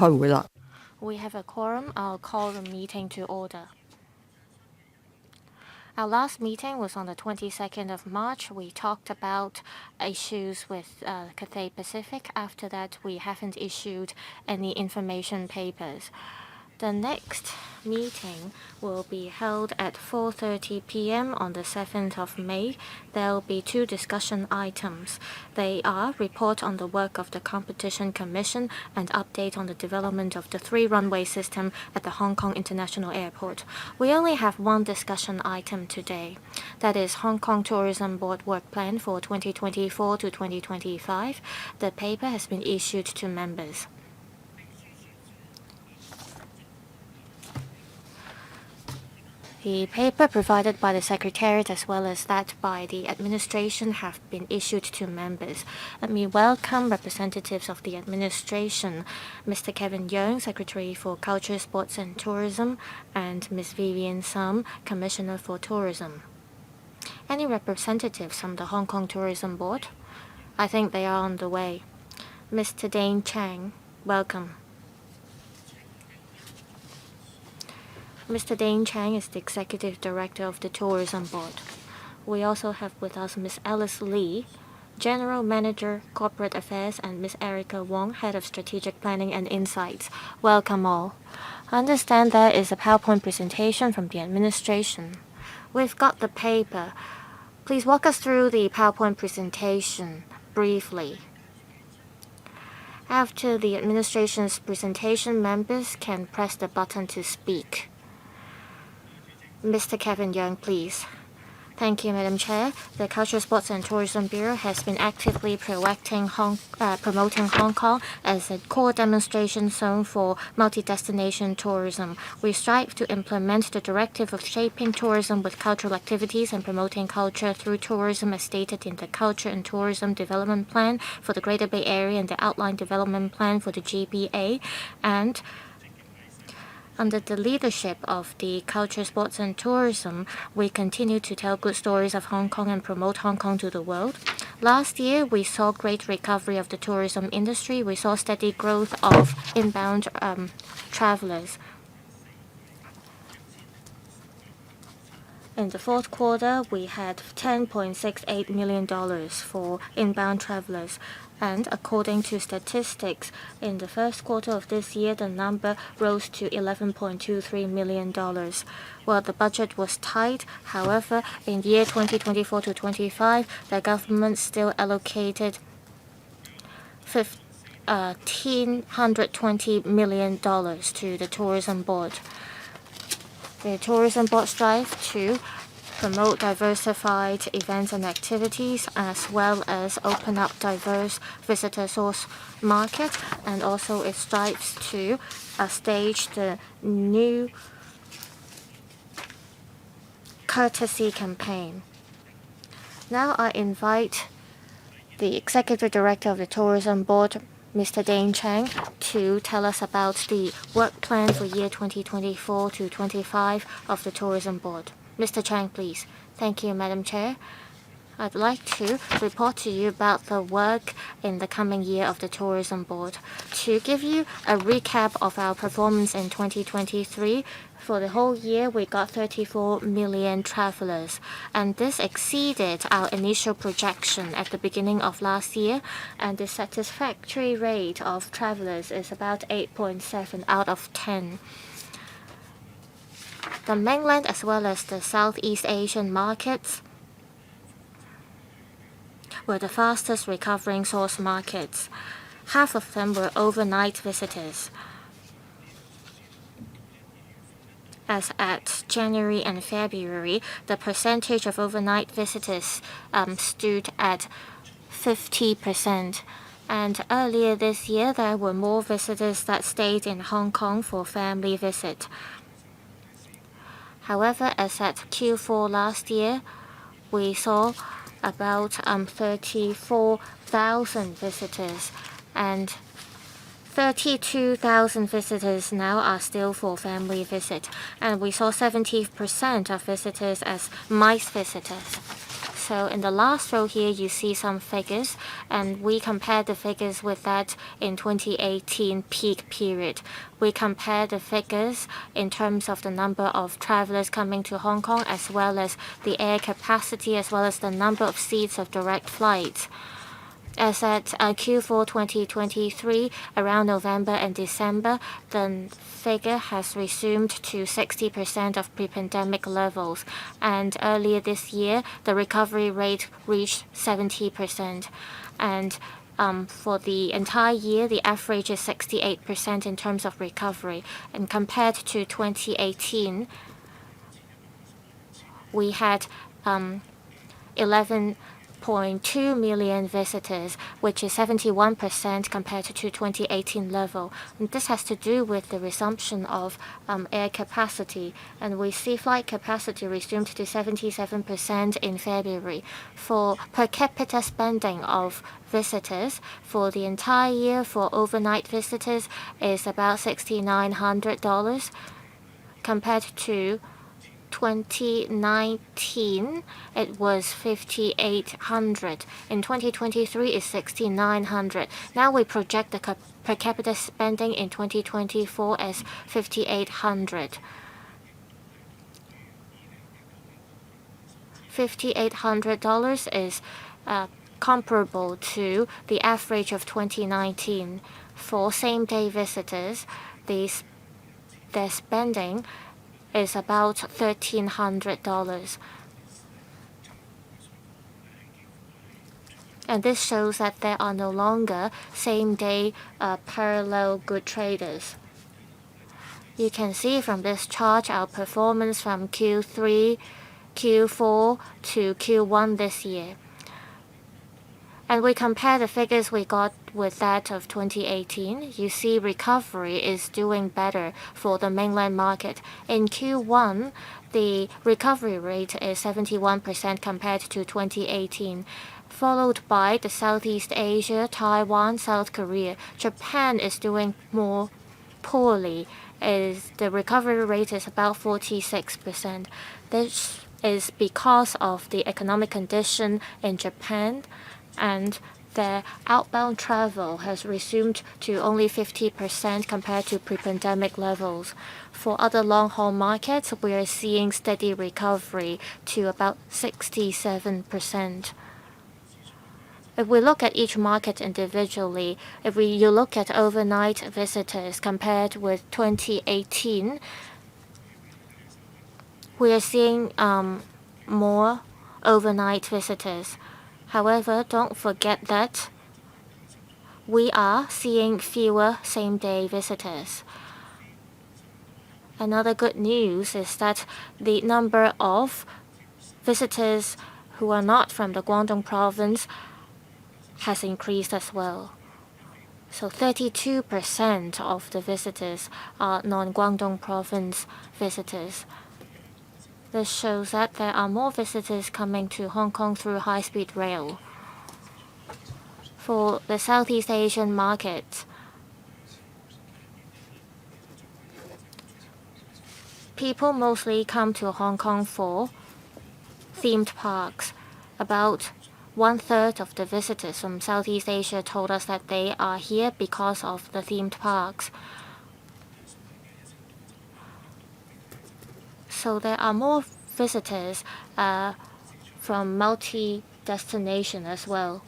開會啦。 We have a quorum. I'll call the meeting to order. Our last meeting was on the 22nd of March. We talked about issues with Cathay Pacific. After that, we haven't issued any information papers. The next meeting will be held at 4:30 p.m. on the 7th of May. There will be 2 discussion items. They are report on the work of the Competition Commission and update on the development of the 3-runway system at the Hong Kong International Airport. We only have 1 discussion item today. That is Hong Kong Tourism Board Work Plan for 2024 to 2025. The paper has been issued to members. The paper provided by the Secretariat as well as that by the administration have been issued to members. Let me welcome representatives of the administration, Mr. Kevin Yeung, Secretary for Culture, Sports and Tourism, and Ms. Vivian Sum, Commissioner for Tourism. Any representatives from the Hong Kong Tourism Board? I think they are on the way. Mr. Dane Chang, welcome. Mr. Dane Chang is the Executive Director of the Tourism Board. We also have with us Ms. Alice Lee, General Manager, Corporate Affairs, and Ms. Erica Wong, Head of Strategic Planning and Insights. Welcome all. I understand there is a PowerPoint presentation from the administration. We've got the paper. Please walk us through the PowerPoint presentation briefly. After the administration's presentation, members can press the button to speak. Mr. Kevin Yeung, please. Thank you, Madam Chair. The Culture, Sports and Tourism Bureau has been actively promoting Hong Kong as a core demonstration zone for multi-destination tourism. We strive to implement the directive of shaping tourism with cultural activities and promoting culture through tourism as stated in the Culture and Tourism Development Plan for the Greater Bay Area and the Outline Development Plan for the GBA, and under the leadership of the Culture, Sports and Tourism, we continue to tell good stories of Hong Kong and promote Hong Kong to the world. Last year, we saw great recovery of the tourism industry. We saw steady growth of inbound travelers. In the 4th quarter, we had $10.68 million for inbound travelers. And according to statistics, in the 1st quarter of this year, the number rose to $11.23 million. Well, the budget was tight. However, in year 2024 to 25, the government still allocated $1,520 million to the Tourism Board. The Tourism Board strives to promote diversified events and activities, as well as open up diverse visitor source markets, and also it strives to stage the new courtesy campaign. Now I invite the Executive Director of the Tourism Board, Mr. Dane Chang, to tell us about the work plan for year 2024 to 25 of the Tourism Board. Mr. Chang, please. Thank you, Madam Chair. I'd like to report to you about the work in the coming year of the Tourism Board. To give you a recap of our performance in 2023, for the whole year, we got 34 million travelers, and this exceeded our initial projection at the beginning of last year, and the satisfactory rate of travelers is about 8.7 out of 10. The mainland as well as the Southeast Asian markets were the fastest recovering source markets. Half of them were overnight visitors. As at January and February, the percentage of overnight visitors stood at 50%. And earlier this year, there were more visitors that stayed in Hong Kong for family visit. However, as at Q4 last year, we saw about 34,000 visitors, and 32,000 visitors now are still for family visit, and we saw 70% of visitors as MICE visitors. So in the last row here, you see some figures, and we compare the figures with that in 2018 peak period. We compare the figures in terms of the number of travelers coming to Hong Kong, as well as the air capacity, as well as the number of seats of direct flights. As at Q4 2023, around November and December, the figure has resumed to 60% of pre-pandemic levels. And earlier this year, the recovery rate reached 70%. And for the entire year, the average is 68% in terms of recovery. And compared to 2018, we had 11.2 million visitors, which is 71% compared to 2018 level. And this has to do with the resumption of air capacity. And we see flight capacity resumed to 77% in February. For per capita spending of visitors for the entire year for overnight visitors is about $6,900 compared to 2019, it was $5,800. In 2023, it's $6,900. Now we project the per capita spending in 2024 as $5,800. $5,800 is comparable to the average of 2019. For same-day visitors, their spending is about $1,300. And this shows that there are no longer same-day parallel good traders. You can see from this chart our performance from Q3, Q4 to Q1 this year. And we compare the figures we got with that of 2018. You see recovery is doing better for the mainland market. In Q1, the recovery rate is 71% compared to 2018, followed by the Southeast Asia, Taiwan, South Korea. Japan is doing more poorly, as the recovery rate is about 46%. This is because of the economic condition in Japan, and their outbound travel has resumed to only 50% compared to pre-pandemic levels. For other long-haul markets, we are seeing steady recovery to about 67%. If we look at each market individually, you look at overnight visitors compared with 2018, we are seeing more overnight visitors. However, don't forget that we are seeing fewer same-day visitors. Another good news is that the number of visitors who are not from the Guangdong province has increased as well. So 32% of the visitors are non-Guangdong province visitors. This shows that there are more visitors coming to Hong Kong through high-speed rail. For the Southeast Asian market, people mostly come to Hong Kong for themed parks. About 1/3 of the visitors from Southeast Asia told us that they are here because of the themed parks. So there are more visitors from multi-destination as well.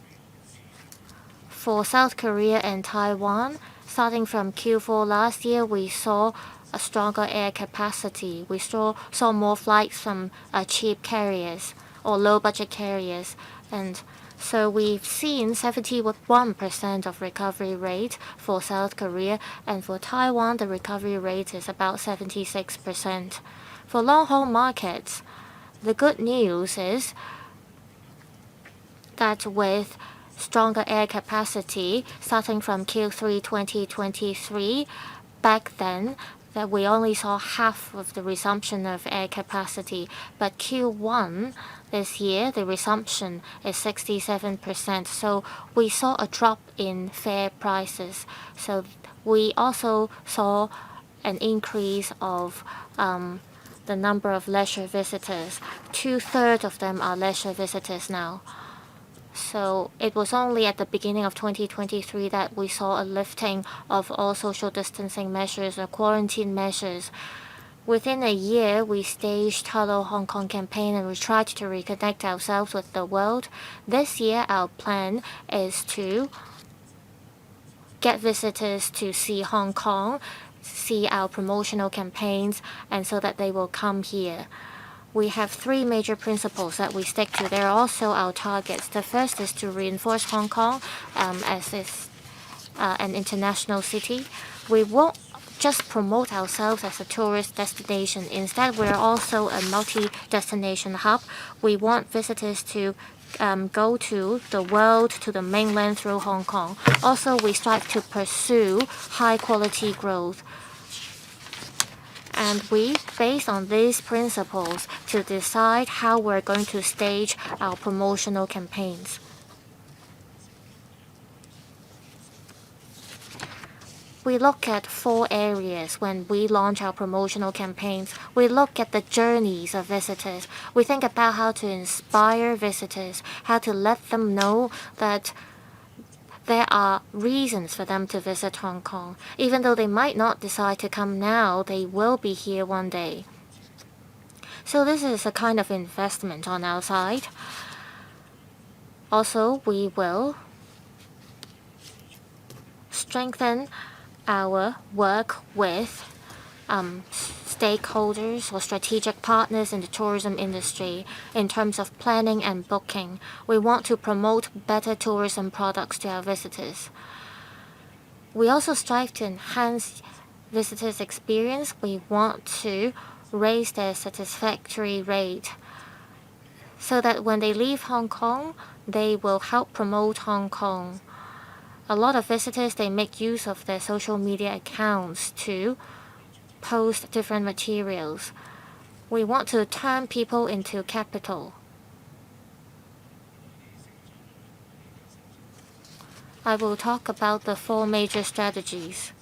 For South Korea and Taiwan, starting from Q4 last year, we saw a stronger air capacity. We saw more flights from cheap carriers or low-budget carriers. And so we've seen 71% of recovery rate for South Korea, and for Taiwan, the recovery rate is about 76%. For long-haul markets, the good news is that with stronger air capacity starting from Q3 2023, back then that we only saw half of the resumption of air capacity. But Q1 this year, the resumption is 67%. So we saw a drop in fare prices. So we also saw an increase of the number of leisure visitors. 2/3 of them are leisure visitors now. So it was only at the beginning of 2023 that we saw a lifting of all social distancing measures or quarantine measures. Within a year, we staged Hello Hong Kong campaign and we tried to reconnect ourselves with the world. This year, our plan is to get visitors to see Hong Kong, see our promotional campaigns, and so that they will come here. We have 3 major principles that we stick to. They're also our targets. The first is to reinforce Hong Kong as an international city. We won't just promote ourselves as a tourist destination. Instead, we're also a multi-destination hub. We want visitors to go to the world, to the mainland through Hong Kong. Also, we strive to pursue high-quality growth. And we, based on these principles, to decide how we're going to stage our promotional campaigns. We look at 4 areas when we launch our promotional campaigns. We look at the journeys of visitors. We think about how to inspire visitors, how to let them know that there are reasons for them to visit Hong Kong. Even though they might not decide to come now, they will be here one day. So this is a kind of investment on our side. Also, we will strengthen our work with stakeholders or strategic partners in the tourism industry in terms of planning and booking. We want to promote better tourism products to our visitors. We also strive to enhance visitors' experience. We want to raise their satisfactory rate so that when they leave Hong Kong, they will help promote Hong Kong. A lot of visitors, they make use of their social media accounts to post different materials. We want to turn people into capital. I will talk about the 4 major strategies.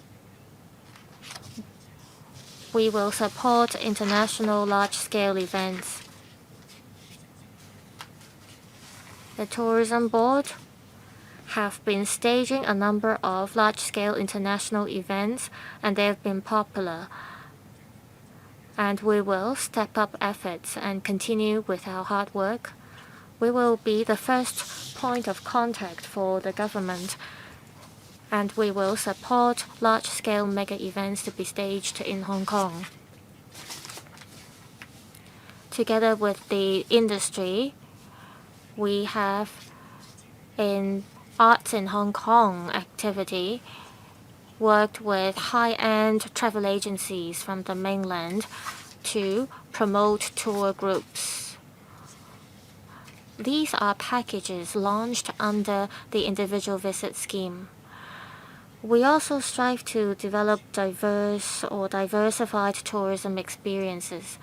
We will support international large-scale events. The Tourism Board have been staging a number of large-scale international events, and they have been popular. And we will step up efforts and continue with our hard work. We will be the first point of contact for the government, and we will support large-scale mega events to be staged in Hong Kong. Together with the industry, we have in Arts in Hong Kong activity worked with high-end travel agencies from the mainland to promote tour groups. These are packages launched under the individual visit scheme. We also strive to develop diverse or diversified tourism experiences.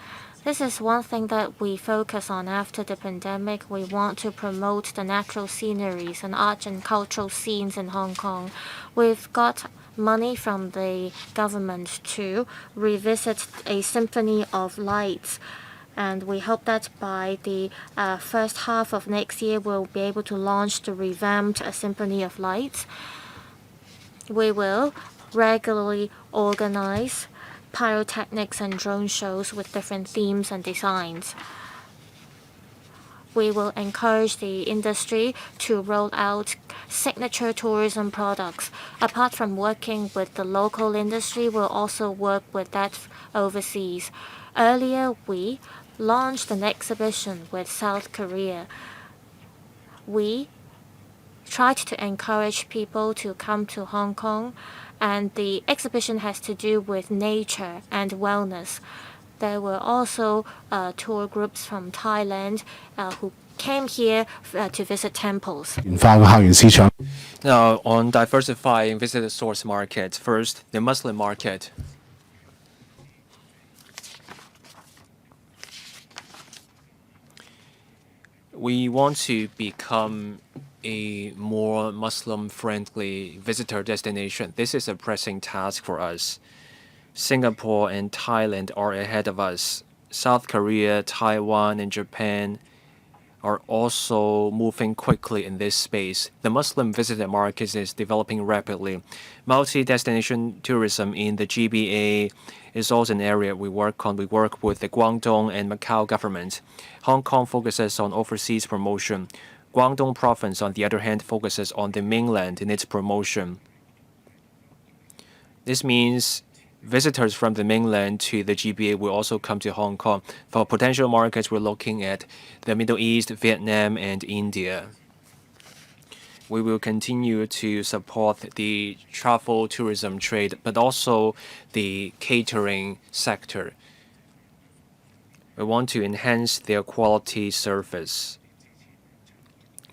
This is one thing that we focus on after the pandemic. We want to promote the natural sceneries and art and cultural scenes in Hong Kong. We've got money from the government to revisit a symphony of lights, and we hope that by the first half of next year we'll be able to launch the revamped Symphony of Lights. We will regularly organize pyrotechnics and drone shows with different themes and designs. We will encourage the industry to roll out signature tourism products. Apart from working with the local industry, we'll also work with that overseas. Earlier, we launched an exhibition with South Korea. We tried to encourage people to come to Hong Kong, and the exhibition has to do with nature and wellness. There were also tour groups from Thailand who came here to visit temples. Now, on diversifying visitor source markets, first, the Muslim market. We want to become a more Muslim-friendly visitor destination. This is a pressing task for us. Singapore and Thailand are ahead of us South Korea, Taiwan, and Japan are also moving quickly in this space. The Muslim visitor market is developing rapidly. Multi-destination tourism in the GBA is also an area we work on. We work with the Guangdong and Macau government. Hong Kong focuses on overseas promotion. Guangdong province, on the other hand, focuses on the mainland in its promotion. This means visitors from the mainland to the GBA will also come to Hong Kong. For potential markets, we're looking at the Middle East, Vietnam, and India. We will continue to support the travel tourism trade, but also the catering sector. We want to enhance their quality service.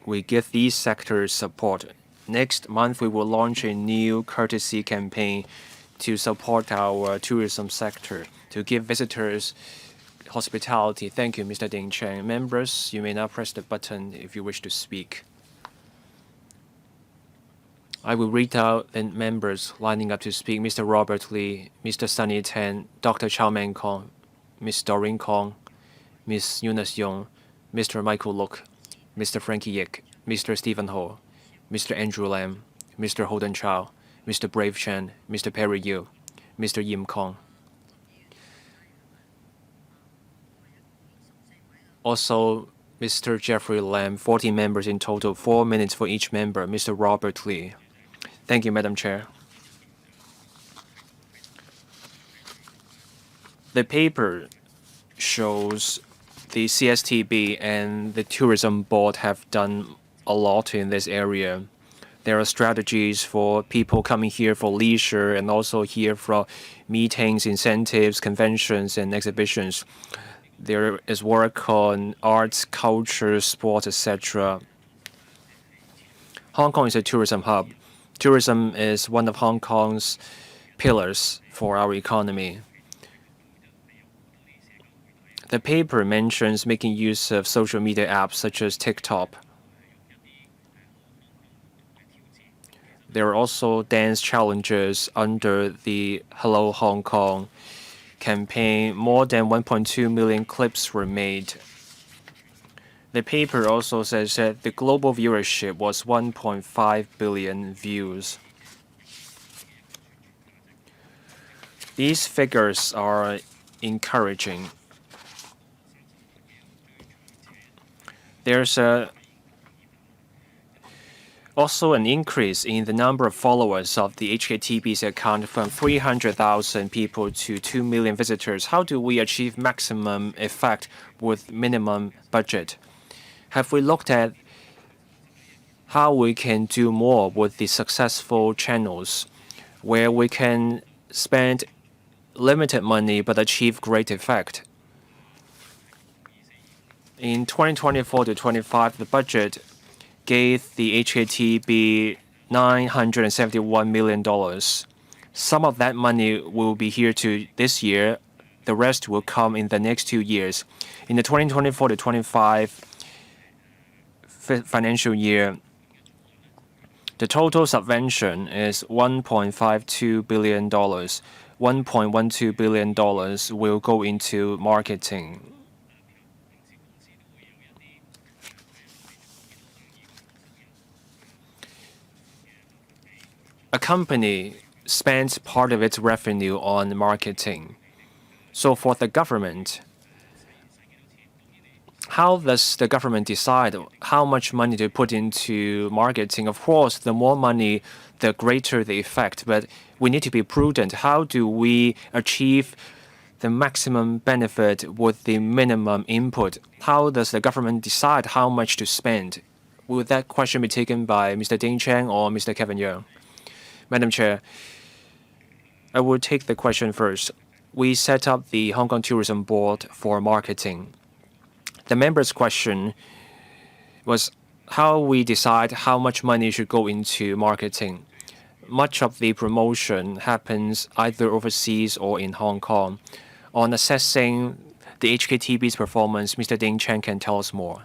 We give these sectors support. Next month, we will launch a new courtesy campaign to support our tourism sector, to give visitors hospitality. Thank you, Mr. Ding Cheng. Members, you may now press the button if you wish to speak. I will read out the members lining up to speak. Mr. Robert Lee, Mr. Sunny Tan, Dr. Chow Man Kong, Ms. Doreen Kong, Ms. Eunice Yong, Mr. Michael Look, Mr. Frankie Yik, Mr. Stephen Ho, Mr. Andrew Lam, Mr. Holden Chow, Mr. Brave Chen, Mr. Perry Yu, Mr. Yim Kong. Also, Mr. Jeffrey Lam, 14 members in total, 4 minutes for each member. Mr. Robert Lee. Thank you, Madam Chair. The paper shows the CSTB and the Tourism Board have done a lot in this area. There are strategies for people coming here for leisure and also here for meetings, incentives, conventions, and exhibitions. There is work on arts, culture, sports, etc. Hong Kong is a tourism hub. Tourism is one of Hong Kong's pillars for our economy. The paper mentions making use of social media apps such as TikTok. There are also dance challenges under the Hello Hong Kong campaign. More than 1.2 million clips were made. The paper also says that the global viewership was 1.5 billion views. These figures are encouraging. There's also an increase in the number of followers of the HKTB's account from 300,000 people to 2 million visitors. How do we achieve maximum effect with minimum budget? Have we looked at how we can do more with the successful channels where we can spend limited money but achieve great effect? In 2024 to 25, the budget gave the HKTB $971 million. Some of that money will be here to this year. The rest will come in the next 2 years. In the 2024 to 25 financial year, the total subvention is $1.52 billion. $1.12 billion will go into marketing. A company spends part of its revenue on marketing. So for the government, how does the government decide how much money to put into marketing? Of course, the more money, the greater the effect, but we need to be prudent. How do we achieve the maximum benefit with the minimum input? How does the government decide how much to spend? Will that question be taken by Mr. Ding Cheng or Mr. Kevin Yeung? Madam Chair, I will take the question first. We set up the Hong Kong Tourism Board for marketing. The member's question was how we decide how much money should go into marketing. Much of the promotion happens either overseas or in Hong Kong. On assessing the HKTB's performance, Mr. Ding Cheng can tell us more.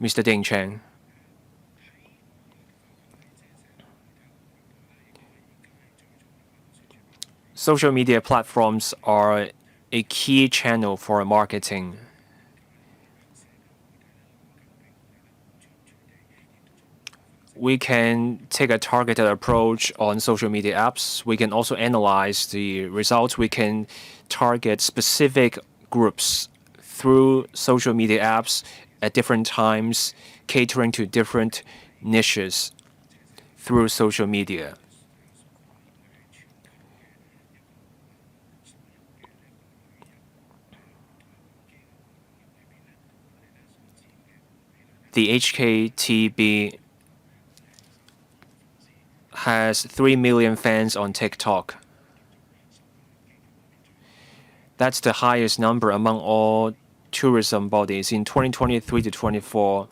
Mr. Ding Cheng. Social media platforms are a key channel for marketing. We can take a targeted approach on social media apps. We can also analyze the results. We can target specific groups through social media apps at different times, catering to different niches through social media. The HKTB has 3 million fans on TikTok. That's the highest number among all tourism bodies in 2023 to 24.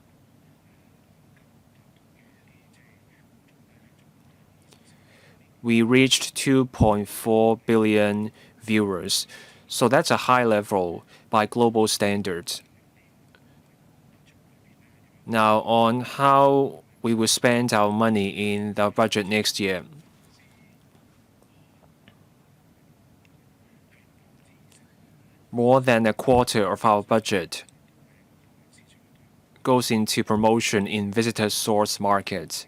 We reached 2.4 billion viewers. So that's a high level by global standards. Now, on how we will spend our money in the budget next year. More than a quarter of our budget goes into promotion in visitor source markets.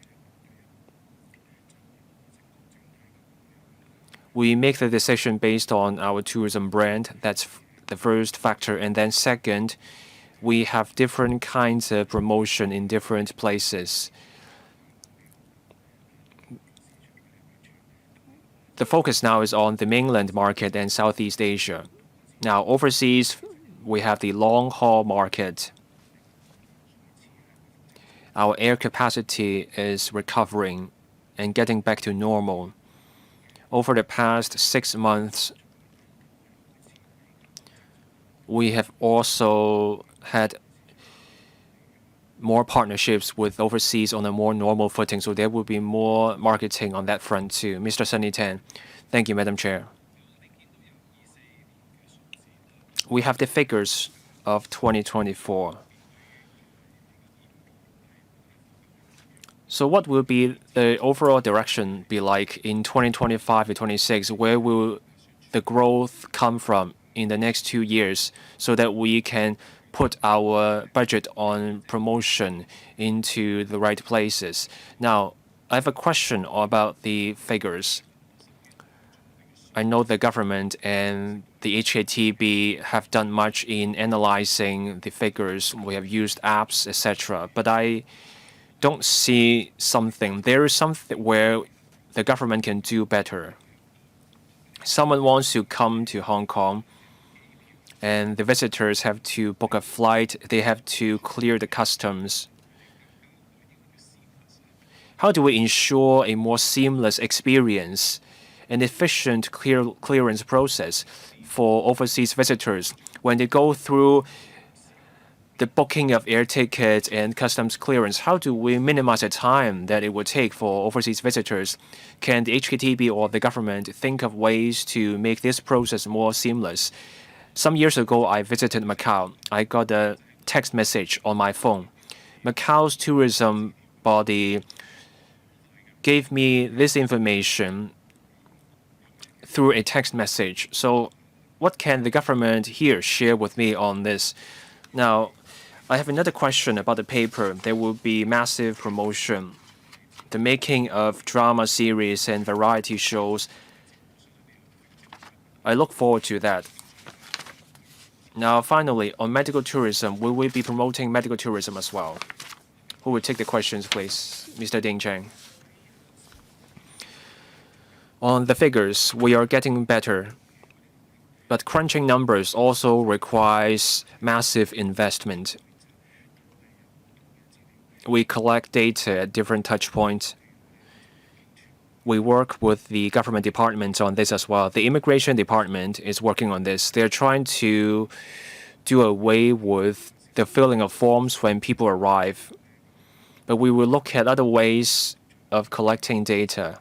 We make the decision based on our tourism brand. That's the first factor. And then second, we have different kinds of promotion in different places. The focus now is on the mainland market and Southeast Asia. Now, overseas, we have the long-haul market. Our air capacity is recovering and getting back to normal. Over the past 6 months, we have also had more partnerships with overseas on a more normal footing, so there will be more marketing on that front too. Mr. Sunny Tan. Thank you, Madam Chair. We have the figures of 2024. So what will be the overall direction be like in 2025 to 26? Where will the growth come from in the next 2 years so that we can put our budget on promotion into the right places? Now, I have a question about the figures. I know the government and the HKTB have done much in analyzing the figures. We have used apps, etc. But I don't see something. There is something where the government can do better. Someone wants to come to Hong Kong, and the visitors have to book a flight. They have to clear the customs. How do we ensure a more seamless experience, an efficient clearance process for overseas visitors when they go through the booking of air tickets and customs clearance? How do we minimize the time that it would take for overseas visitors? Can the HKTB or the government think of ways to make this process more seamless? Some years ago, I visited Macau. I got a text message on my phone. Macau's tourism body gave me this information through a text message. So what can the government here share with me on this? Now, I have another question about the paper. There will be massive promotion, the making of drama series and variety shows. I look forward to that. Now, finally, on medical tourism, will we be promoting medical tourism as well? Who will take the questions, please? Mr. Ding Cheng. On the figures, we are getting better. But crunching numbers also requires massive investment. We collect data at different touch points. We work with the government departments on this as well. The immigration department is working on this. They're trying to do away with the filling of forms when people arrive. But we will look at other ways of collecting data.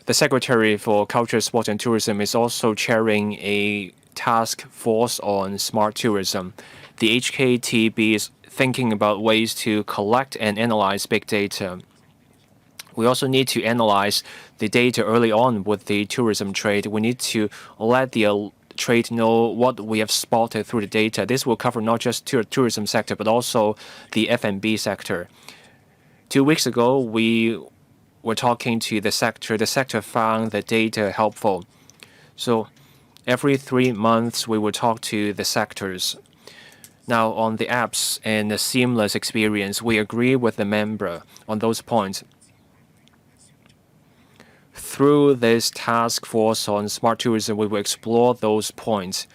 The Secretary for Culture, Sport and Tourism is also chairing a task force on smart tourism. The HKTB is thinking about ways to collect and analyze big data. We also need to analyze the data early on with the tourism trade. We need to let the trade know what we have spotted through the data. This will cover not just tourism sector, but also the F&B sector. 2 weeks ago, we were talking to the sector. The sector found the data helpful. So every 3 months, we will talk to the sectors. Now, on the apps and the seamless experience, we agree with the member on those points. Through this task force on smart tourism, we will explore those points.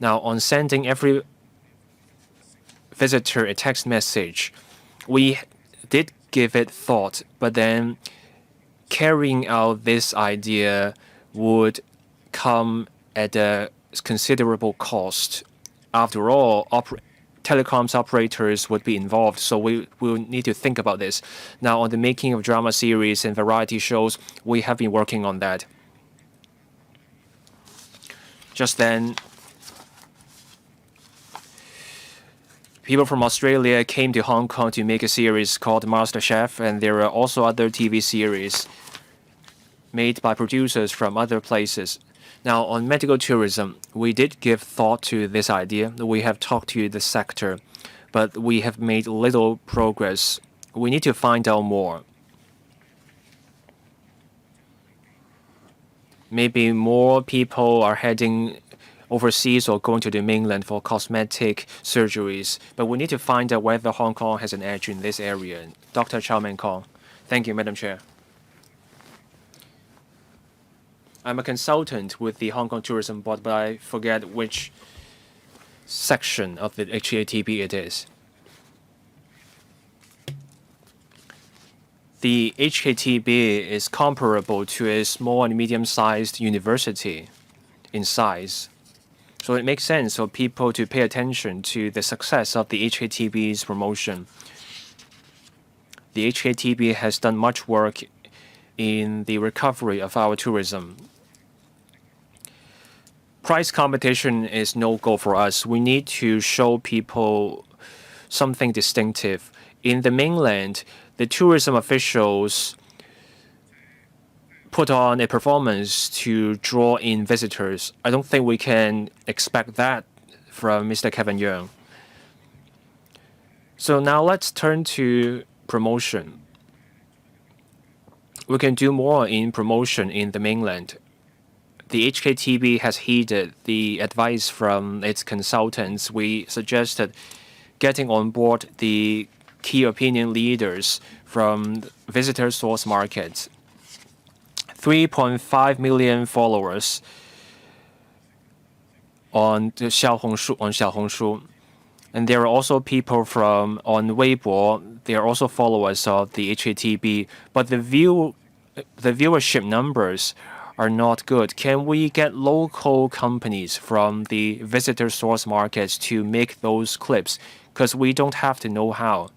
Now, on sending every visitor a text message, we did give it thought, but then carrying out this idea would come at a considerable cost. After all, telecoms operators would be involved, so we will need to think about this. Now, on the making of drama series and variety shows, we have been working on that. Just then, people from Australia came to Hong Kong to make a series called MasterChef, and there are also other TV series made by producers from other places. Now, on medical tourism, we did give thought to this idea. We have talked to the sector, but we have made little progress. We need to find out more. Maybe more people are heading overseas or going to the mainland for cosmetic surgeries, but we need to find out whether Hong Kong has an edge in this area. Dr. Chow Meng Kong. Thank you, Madam Chair. I'm a consultant with the Hong Kong Tourism Board, but I forget which section of the HKTB it is. The HKTB is comparable to a small and medium-sized university in size. So it makes sense for people to pay attention to the success of the HKTB's promotion. The HKTB has done much work in the recovery of our tourism. Price competition is no go for us. We need to show people something distinctive. In the mainland, the tourism officials put on a performance to draw in visitors. I don't think we can expect that from Mr. Kevin Yeung. So now let's turn to promotion. We can do more in promotion in the mainland. The HKTB has heeded the advice from its consultants. We suggested getting on board the key opinion leaders from visitor source markets. 3.5 million followers on the Xiaohongshu. And there are also people from on Weibo. They are also followers of the HKTB, but the viewership numbers are not good. Can we get local companies from the visitor source markets to make those clips? Because we don't have the know-how.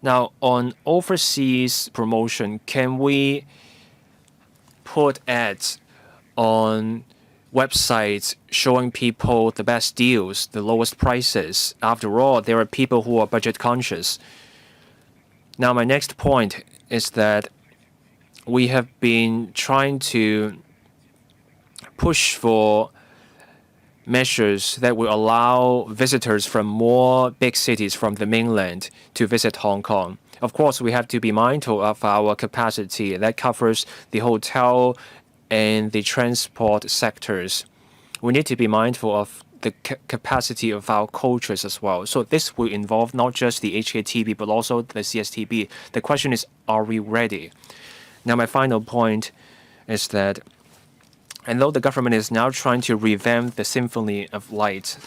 Now, on overseas promotion, can we put ads on websites showing people the best deals, the lowest prices? After all, there are people who are budget conscious. Now, my next point is that we have been trying to push for measures that will allow visitors from more big cities from the mainland to visit Hong Kong. Of course, we have to be mindful of our capacity. That covers the hotel and the transport sectors. We need to be mindful of the capacity of our cultures as well. So this will involve not just the HKTB, but also the CSTB. The question is, are we ready? Now, my final point is that although the government is now trying to revamp the Symphony of Light,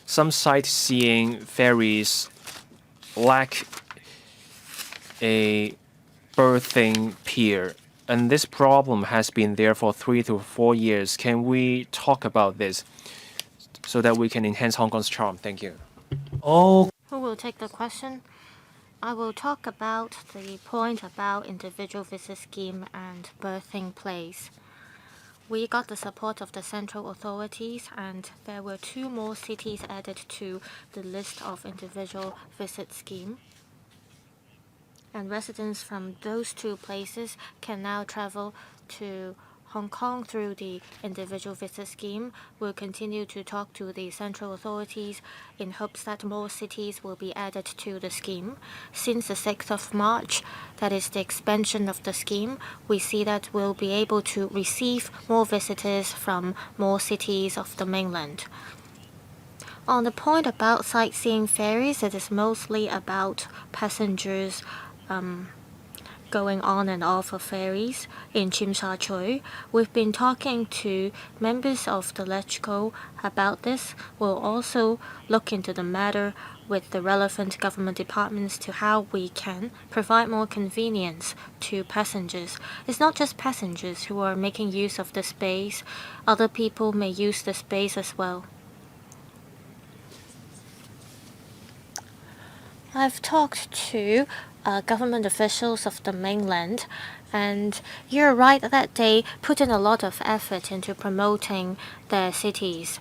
some sightseeing ferries lack a berthing pier, and this problem has been there for 3 to 4 years. Can we talk about this so that we can enhance Hong Kong's charm? Thank you. Who will take the question? I will talk about the point about individual visit scheme and berthing place. We got the support of the central authorities, and there were 2 more cities added to the list of individual visit scheme. and residents from those two places can now travel to Hong Kong through the individual visa scheme. We'll continue to talk to the central authorities in hopes that more cities will be added to the scheme. Since the 6th of March, that is the expansion of the scheme, we see that we'll be able to receive more visitors from more cities of the mainland. On the point about sightseeing ferries, it is mostly about passengers going on and off of ferries in Tsim Sha Tsui. We've been talking to members of the LegCo about this. We'll also look into the matter with the relevant government departments to how we can provide more convenience to passengers. It's not just passengers who are making use of the space. Other people may use the space as well. I've talked to government officials of the mainland, and you're right that they put in a lot of effort into promoting their cities.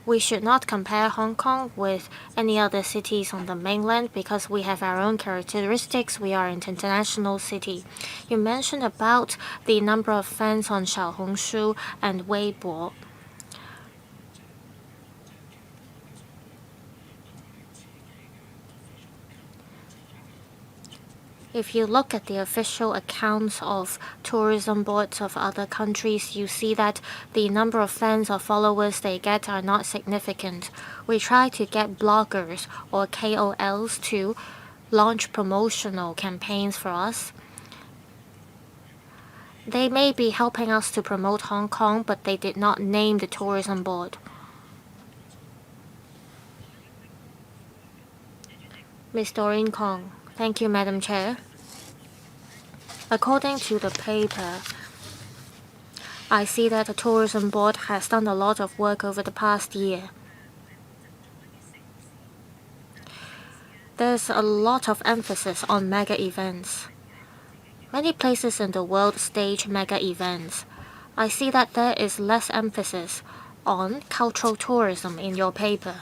We should not compare Hong Kong with any other cities on the mainland because we have our own characteristics. We are an international city. You mentioned about the number of fans on Xiaohongshu and Weibo. If you look at the official accounts of tourism boards of other countries, you see that the number of fans or followers they get are not significant. We try to get bloggers or KOLs to launch promotional campaigns for us. They may be helping us to promote Hong Kong, but they did not name the tourism board. Ms. Doreen Kong. Thank you, Madam Chair. According to the paper, I see that the tourism board has done a lot of work over the past year. There's a lot of emphasis on mega events. Many places in the world stage mega events. I see that there is less emphasis on cultural tourism in your paper.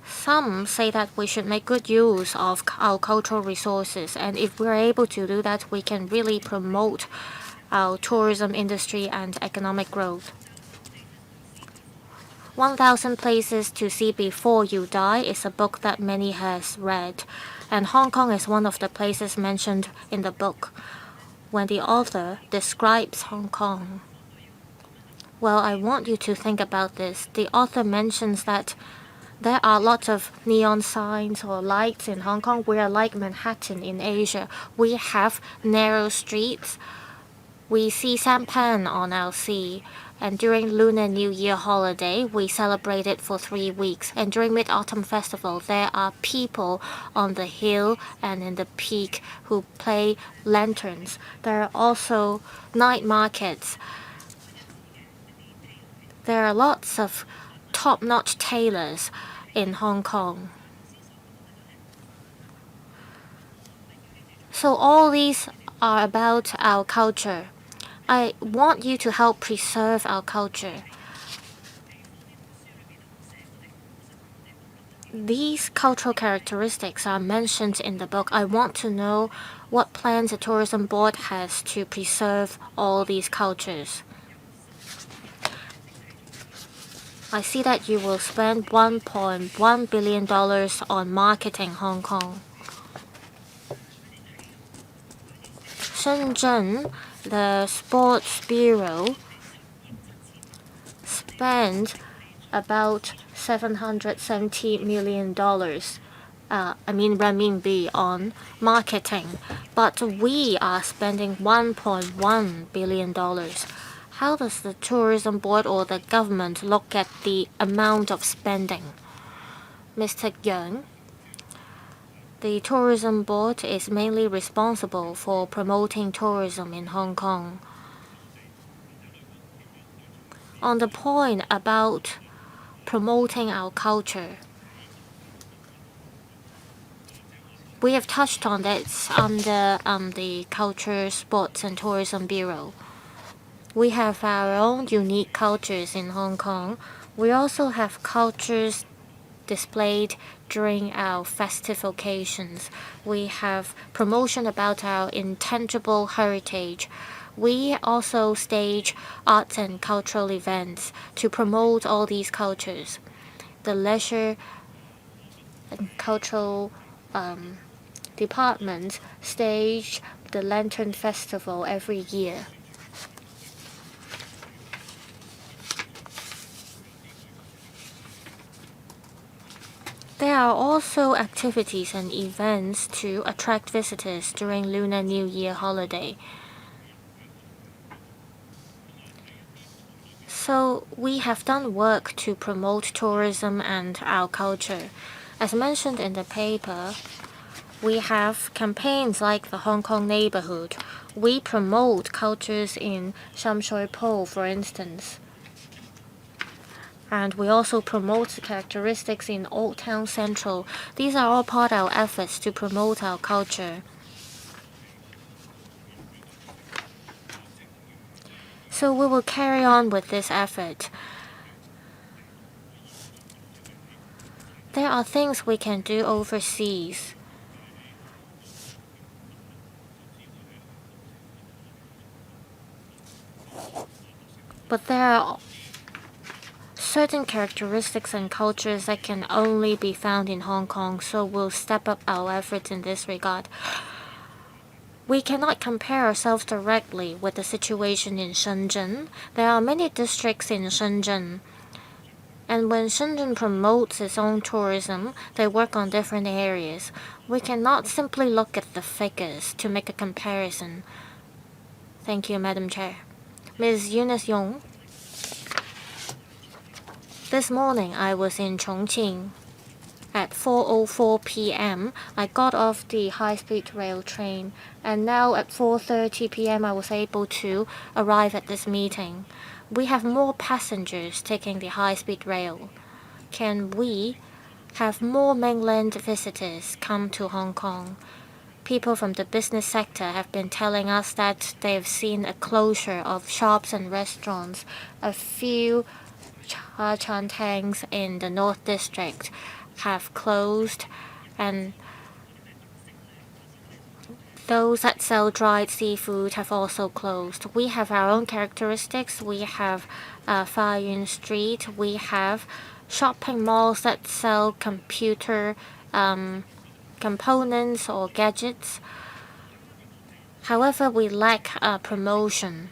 Some say that we should make good use of our cultural resources, and if we're able to do that, we can really promote our tourism industry and economic growth. 1,000 Places to See Before You Die is a book that many has read, and Hong Kong is one of the places mentioned in the book. When the author describes Hong Kong, well, I want you to think about this. The author mentions that there are lots of neon signs or lights in Hong Kong. We are like Manhattan in Asia. We have narrow streets. We see sampan on our sea. And during Lunar New Year holiday, we celebrate it for 3 weeks. And during Mid-Autumn Festival, there are people on the hill and in the peak who play lanterns. There are also night markets. There are lots of top-notch tailors in Hong Kong. So all these are about our culture. I want you to help preserve our culture. These cultural characteristics are mentioned in the book. I want to know what plans the tourism board has to preserve all these cultures. I see that you will spend $1.1 billion on marketing Hong Kong. Shenzhen, the sports bureau, spent about $770 million, renminbi, on marketing, but we are spending $1.1 billion. How does the tourism board or the government look at the amount of spending? Mr. Yang, the tourism board is mainly responsible for promoting tourism in Hong Kong. On the point about promoting our culture, we have touched on this under the Culture, Sports and Tourism Bureau. We have our own unique cultures in Hong Kong. We also have cultures displayed during our festive occasions. We have promotion about our intangible heritage. We also stage arts and cultural events to promote all these cultures. The leisure and cultural department stage the Lantern Festival every year. There are also activities and events to attract visitors during Lunar New Year holiday. So we have done work to promote tourism and our culture. As mentioned in the paper, we have campaigns like the Hong Kong neighborhood. We promote cultures in Sham Shui Po, for instance. And we also promote the characteristics in Old Town Central. These are all part of our efforts to promote our culture. So we will carry on with this effort. There are things we can do overseas. But there are certain characteristics and cultures that can only be found in Hong Kong, so we'll step up our efforts in this regard. We cannot compare ourselves directly with the situation in Shenzhen. There are many districts in Shenzhen. And when Shenzhen promotes its own tourism, they work on different areas. We cannot simply look at the figures to make a comparison. Thank you, Madam Chair. Ms. Eunice Yong. This morning I was in Chongqing. At 4:04 p.m., I got off the high-speed rail train, and now at 4:30 p.m. I was able to arrive at this meeting. We have more passengers taking the high-speed rail. Can we have more mainland visitors come to Hong Kong? People from the business sector have been telling us that they have seen a closure of shops and restaurants. A few Chan Tangs in the North District have closed, and those that sell dried seafood have also closed. We have our own characteristics. We have Fa Yun Street. We have shopping malls that sell computer components or gadgets. However, we lack promotion.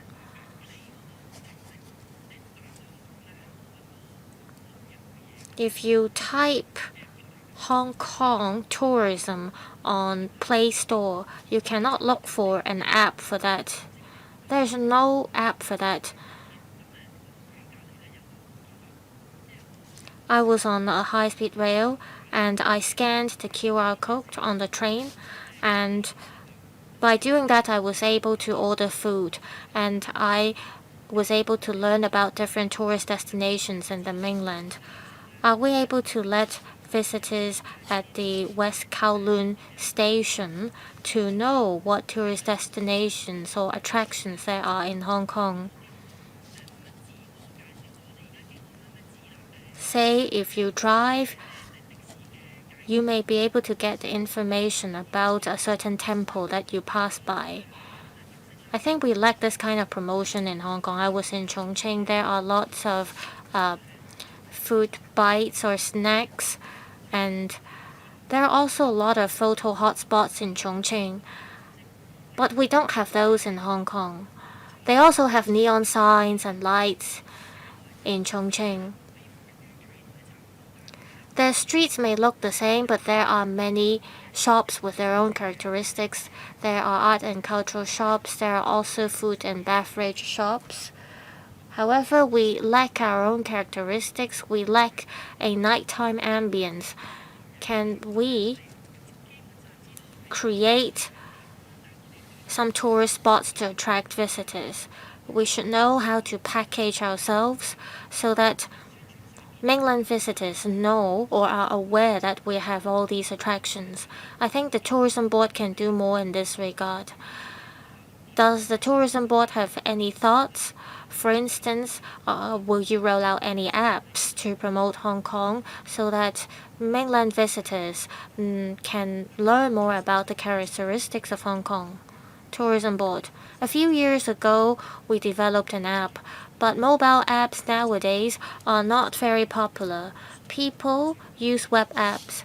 If you type Hong Kong tourism on Play Store, you cannot look for an app for that. There's no app for that. I was on a high-speed rail and I scanned the QR code on the train, and by doing that I was able to order food, and I was able to learn about different tourist destinations in the mainland. Are we able to let visitors at the West Kowloon station to know what tourist destinations or attractions there are in Hong Kong? Say if you drive, you may be able to get information about a certain temple that you pass by. I think we lack this kind of promotion in Hong Kong. I was in Chongqing. There are lots of food bites or snacks, and there are also a lot of photo hotspots in Chongqing, but we don't have those in Hong Kong. They also have neon signs and lights in Chongqing. Their streets may look the same, but there are many shops with their own characteristics. There are art and cultural shops. There are also food and beverage shops. However, we lack our own characteristics. We lack a nighttime ambience. Can we create some tourist spots to attract visitors? We should know how to package ourselves so that mainland visitors know or are aware that we have all these attractions. I think the tourism board can do more in this regard. Does the tourism board have any thoughts For instance, will you roll out any apps to promote Hong Kong so that mainland visitors can learn more about the characteristics of Hong Kong? Tourism Board. A few years ago, we developed an app, but mobile apps nowadays are not very popular. People use web apps,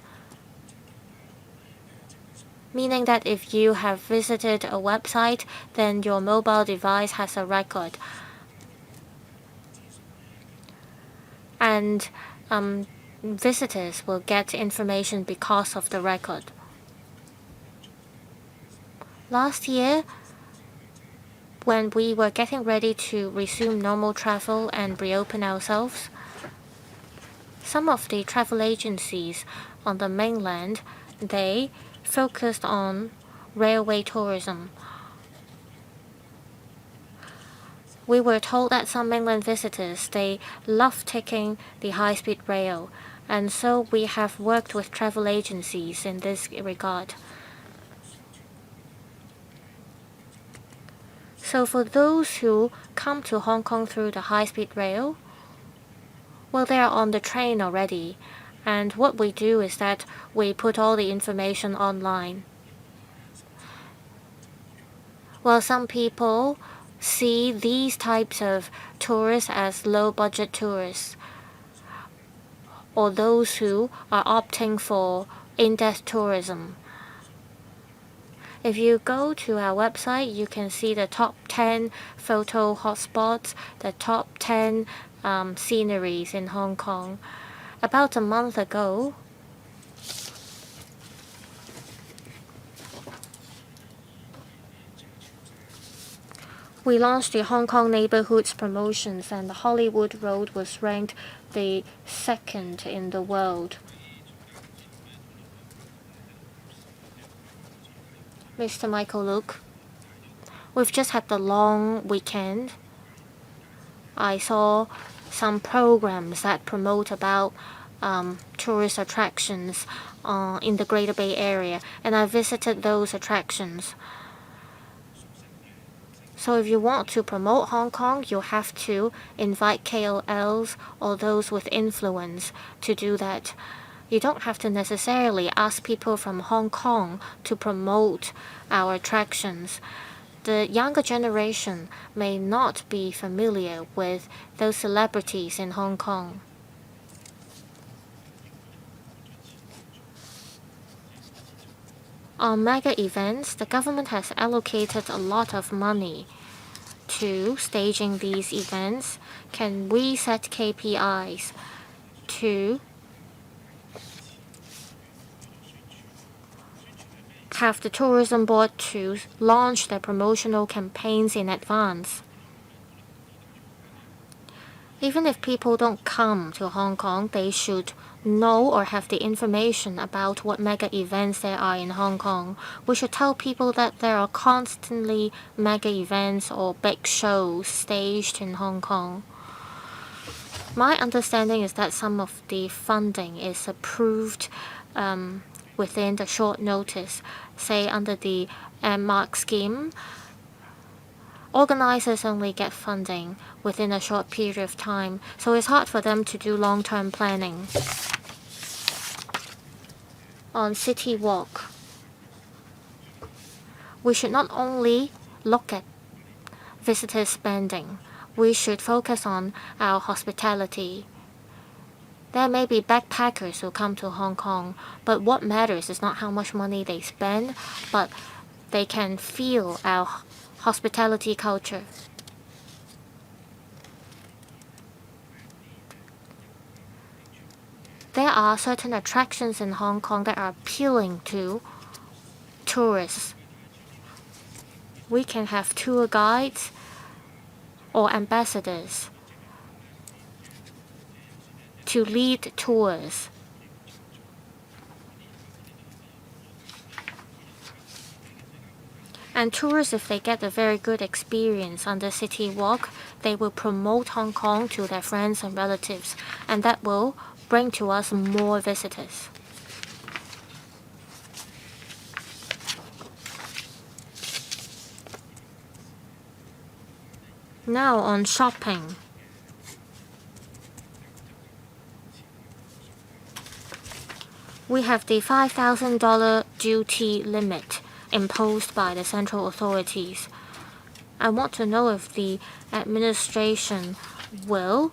meaning that if you have visited a website, then your mobile device has a record. And visitors will get information because of the record. Last year, when we were getting ready to resume normal travel and reopen ourselves, some of the travel agencies on the mainland, they focused on railway tourism. We were told that some mainland visitors, they love taking the high-speed rail, and so we have worked with travel agencies in this regard. So for those who come to Hong Kong through the high-speed rail, well, they are on the train already, and what we do is that we put all the information online. Well, some people see these types of tourists as low-budget tourists, or those who are opting for in-depth tourism. If you go to our website, you can see the top 10 photo hotspots, the top 10 sceneries in Hong Kong. About a month ago, we launched the Hong Kong Neighborhoods promotions, and the Hollywood Road was ranked the second in the world. Mr. Michael Luke, we've just had the long weekend. I saw some programs that promote about tourist attractions in the Greater Bay Area, and I visited those attractions. So if you want to promote Hong Kong, you have to invite KOLs or those with influence to do that. You don't have to necessarily ask people from Hong Kong to promote our attractions. The younger generation may not be familiar with those celebrities in Hong Kong. On mega events, the government has allocated a lot of money to staging these events. Can we set KPIs to have the tourism board to launch their promotional campaigns in advance? Even if people don't come to Hong Kong, they should know or have the information about what mega events there are in Hong Kong. We should tell people that there are constantly mega events or big shows staged in Hong Kong. My understanding is that some of the funding is approved within the short notice, say under the MMARC scheme. Organizers only get funding within a short period of time, so it's hard for them to do long-term planning. On City Walk, we should not only look at visitor spending, we should focus on our hospitality. There may be backpackers who come to Hong Kong, but what matters is not how much money they spend, but they can feel our hospitality culture. There are certain attractions in Hong Kong that are appealing to tourists. We can have tour guides or ambassadors to lead tours. And tourists, if they get a very good experience on the City Walk, they will promote Hong Kong to their friends and relatives, and that will bring to us more visitors. Now on shopping. We have the $5,000 duty limit imposed by the central authorities. I want to know if the administration will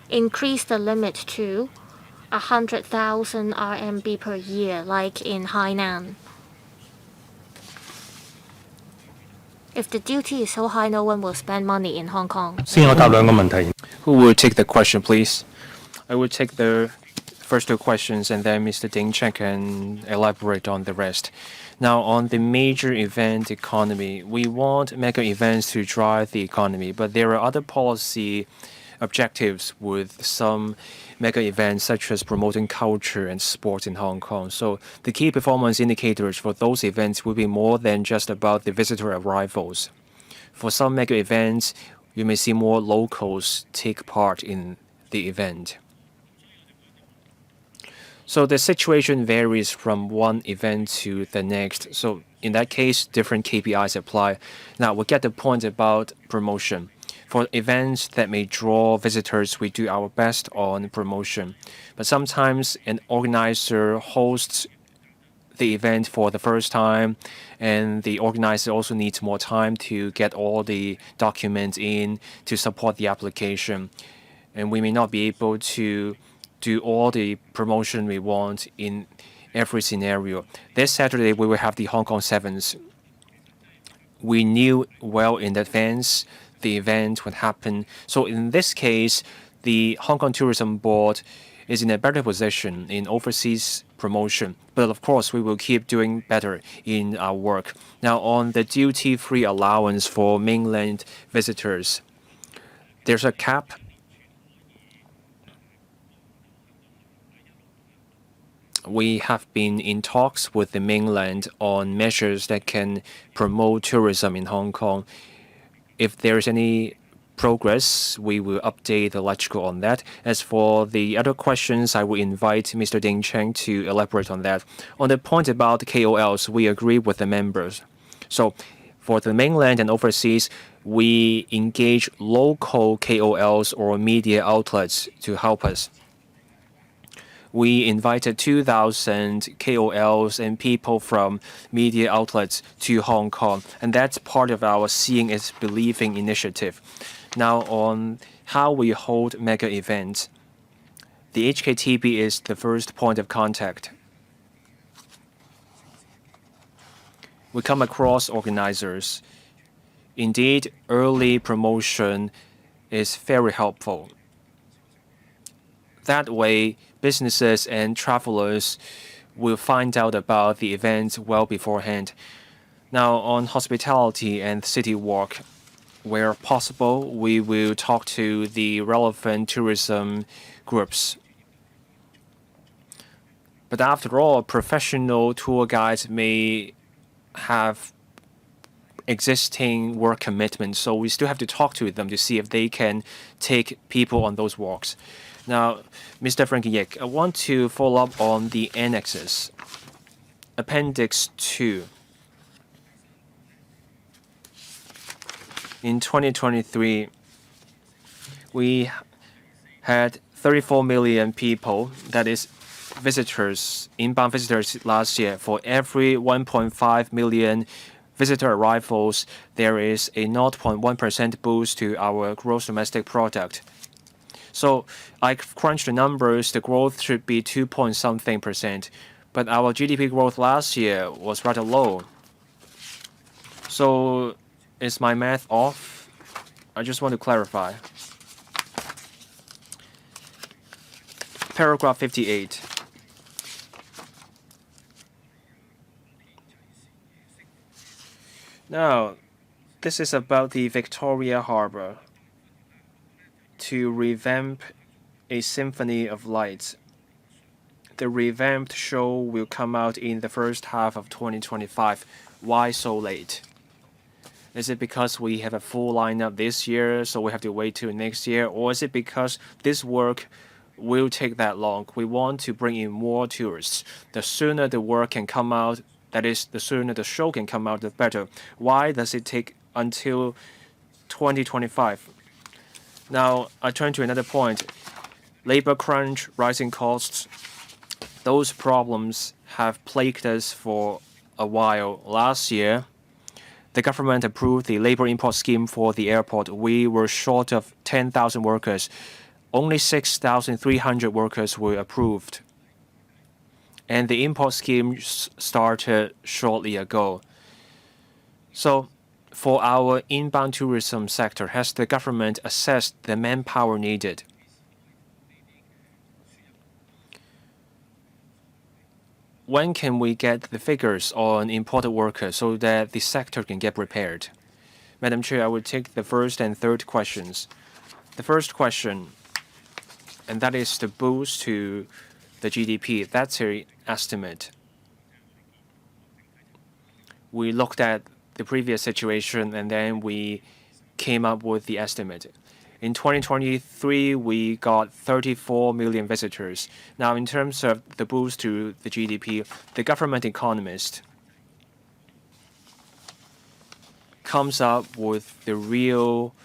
increase the limit to 100,000 RMB per year, like in Hainan. If the duty is so high, no one will spend money in Hong Kong. 先我答兩個問題。 Who will take the question, please? I will take the first two questions, and then Mr. Ding Chen can elaborate on the rest. Now, on the major event economy, we want mega events to drive the economy, but there are other policy objectives with some mega events, such as promoting culture and sports in Hong Kong. So the key performance indicators for those events will be more than just about the visitor arrivals. For some mega events, you may see more locals take part in the event. So the situation varies from one event to the next. So in that case, different KPIs apply. Now we get the point about promotion. For events that may draw visitors, we do our best on promotion. But sometimes an organizer hosts the event for the first time, and the organizer also needs more time to get all the documents in to support the application. And we may not be able to do all the promotion we want in every scenario. This Saturday, we will have the Hong Kong Sevens. We knew well in advance the event would happen. So in this case, the Hong Kong Tourism Board is in a better position in overseas promotion. But of course, we will keep doing better in our work. Now, on the duty-free allowance for mainland visitors, there's a cap. We have been in talks with the mainland on measures that can promote tourism in Hong Kong. If there is any progress, we will update the LegCo on that. As for the other questions, I will invite Mr. Ding Cheng to elaborate on that. On the point about KOLs, we agree with the members. So for the mainland and overseas, we engage local KOLs or media outlets to help us. We invited 2,000 KOLs and people from media outlets to Hong Kong, and that's part of our Seeing is Believing initiative. Now, on how we hold mega events, the HKTB is the first point of contact. We come across organizers. Indeed, early promotion is very helpful. That way, businesses and travelers will find out about the event well beforehand. Now, on hospitality and city walk, where possible, we will talk to the relevant tourism groups. But after all, professional tour guides may have existing work commitments, so we still have to talk to them to see if they can take people on those walks. Now, Mr. Frankie Yek, I want to follow up on the annexes. Appendix 2. In 2023, we had 34 million people, that is visitors, inbound visitors last year. For every 1.5 million visitor arrivals, there is a 0.1% boost to our gross domestic product. So I crunched the numbers, the growth should be 2-point-something%, but our GDP growth last year was rather low. So is my math off? I just want to clarify. Paragraph 58. Now, this is about the Victoria Harbour. To revamp a symphony of lights. The revamped show will come out in the first half of 2025. Why so late? Is it because we have a full lineup this year, so we have to wait till next year? Or is it because this work will take that long? We want to bring in more tourists. The sooner the work can come out, that is, the sooner the show can come out, the better. Why does it take until 2025. Now, I turn to another point. Labor crunch, rising costs, those problems have plagued us for a while. Last year, the government approved the labor import scheme for the airport. We were short of 10,000 workers. Only 6,300 workers were approved. And the import scheme started shortly ago. So, for our inbound tourism sector, has the government assessed the manpower needed? When can we get the figures on imported workers so that the sector can get prepared? Madam Chair, I will take the first and third questions. The first question, and that is the boost to the GDP. That's an estimate. We looked at the previous situation and then we came up with the estimate. In 2023, we got 34 million visitors. Now, in terms of the boost to the GDP, the government economist comes up with the real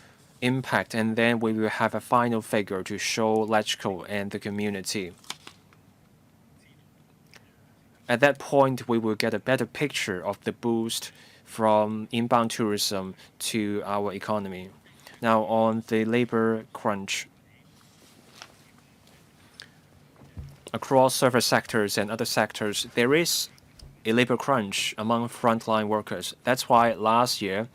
impact, and then we will have a final figure to show LegCo and the community. At that point, we will get a better picture of the boost from inbound tourism to our economy. Now, on the labor crunch, across service sectors and other sectors, there is a labor crunch among frontline workers. That's why last year,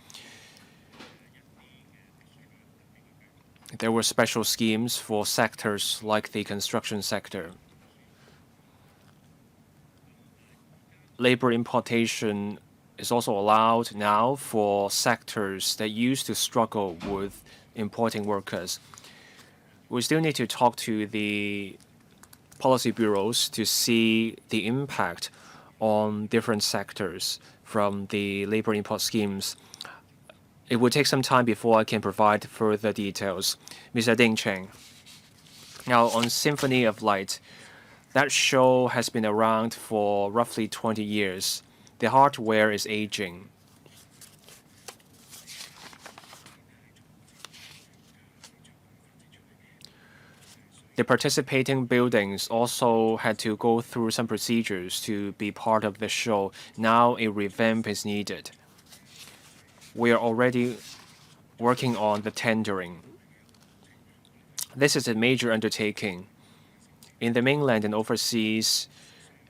there were special schemes for sectors like the construction sector. Labor importation is also allowed now for sectors that used to struggle with importing workers. We still need to talk to the policy bureaus to see the impact on different sectors from the labor import schemes. It will take some time before I can provide further details. Mr. Ding Cheng. Now, on Symphony of Light, that show has been around for roughly 20 years. The hardware is aging. The participating buildings also had to go through some procedures to be part of the show. Now a revamp is needed. We are already working on the tendering. This is a major undertaking. In the mainland and overseas,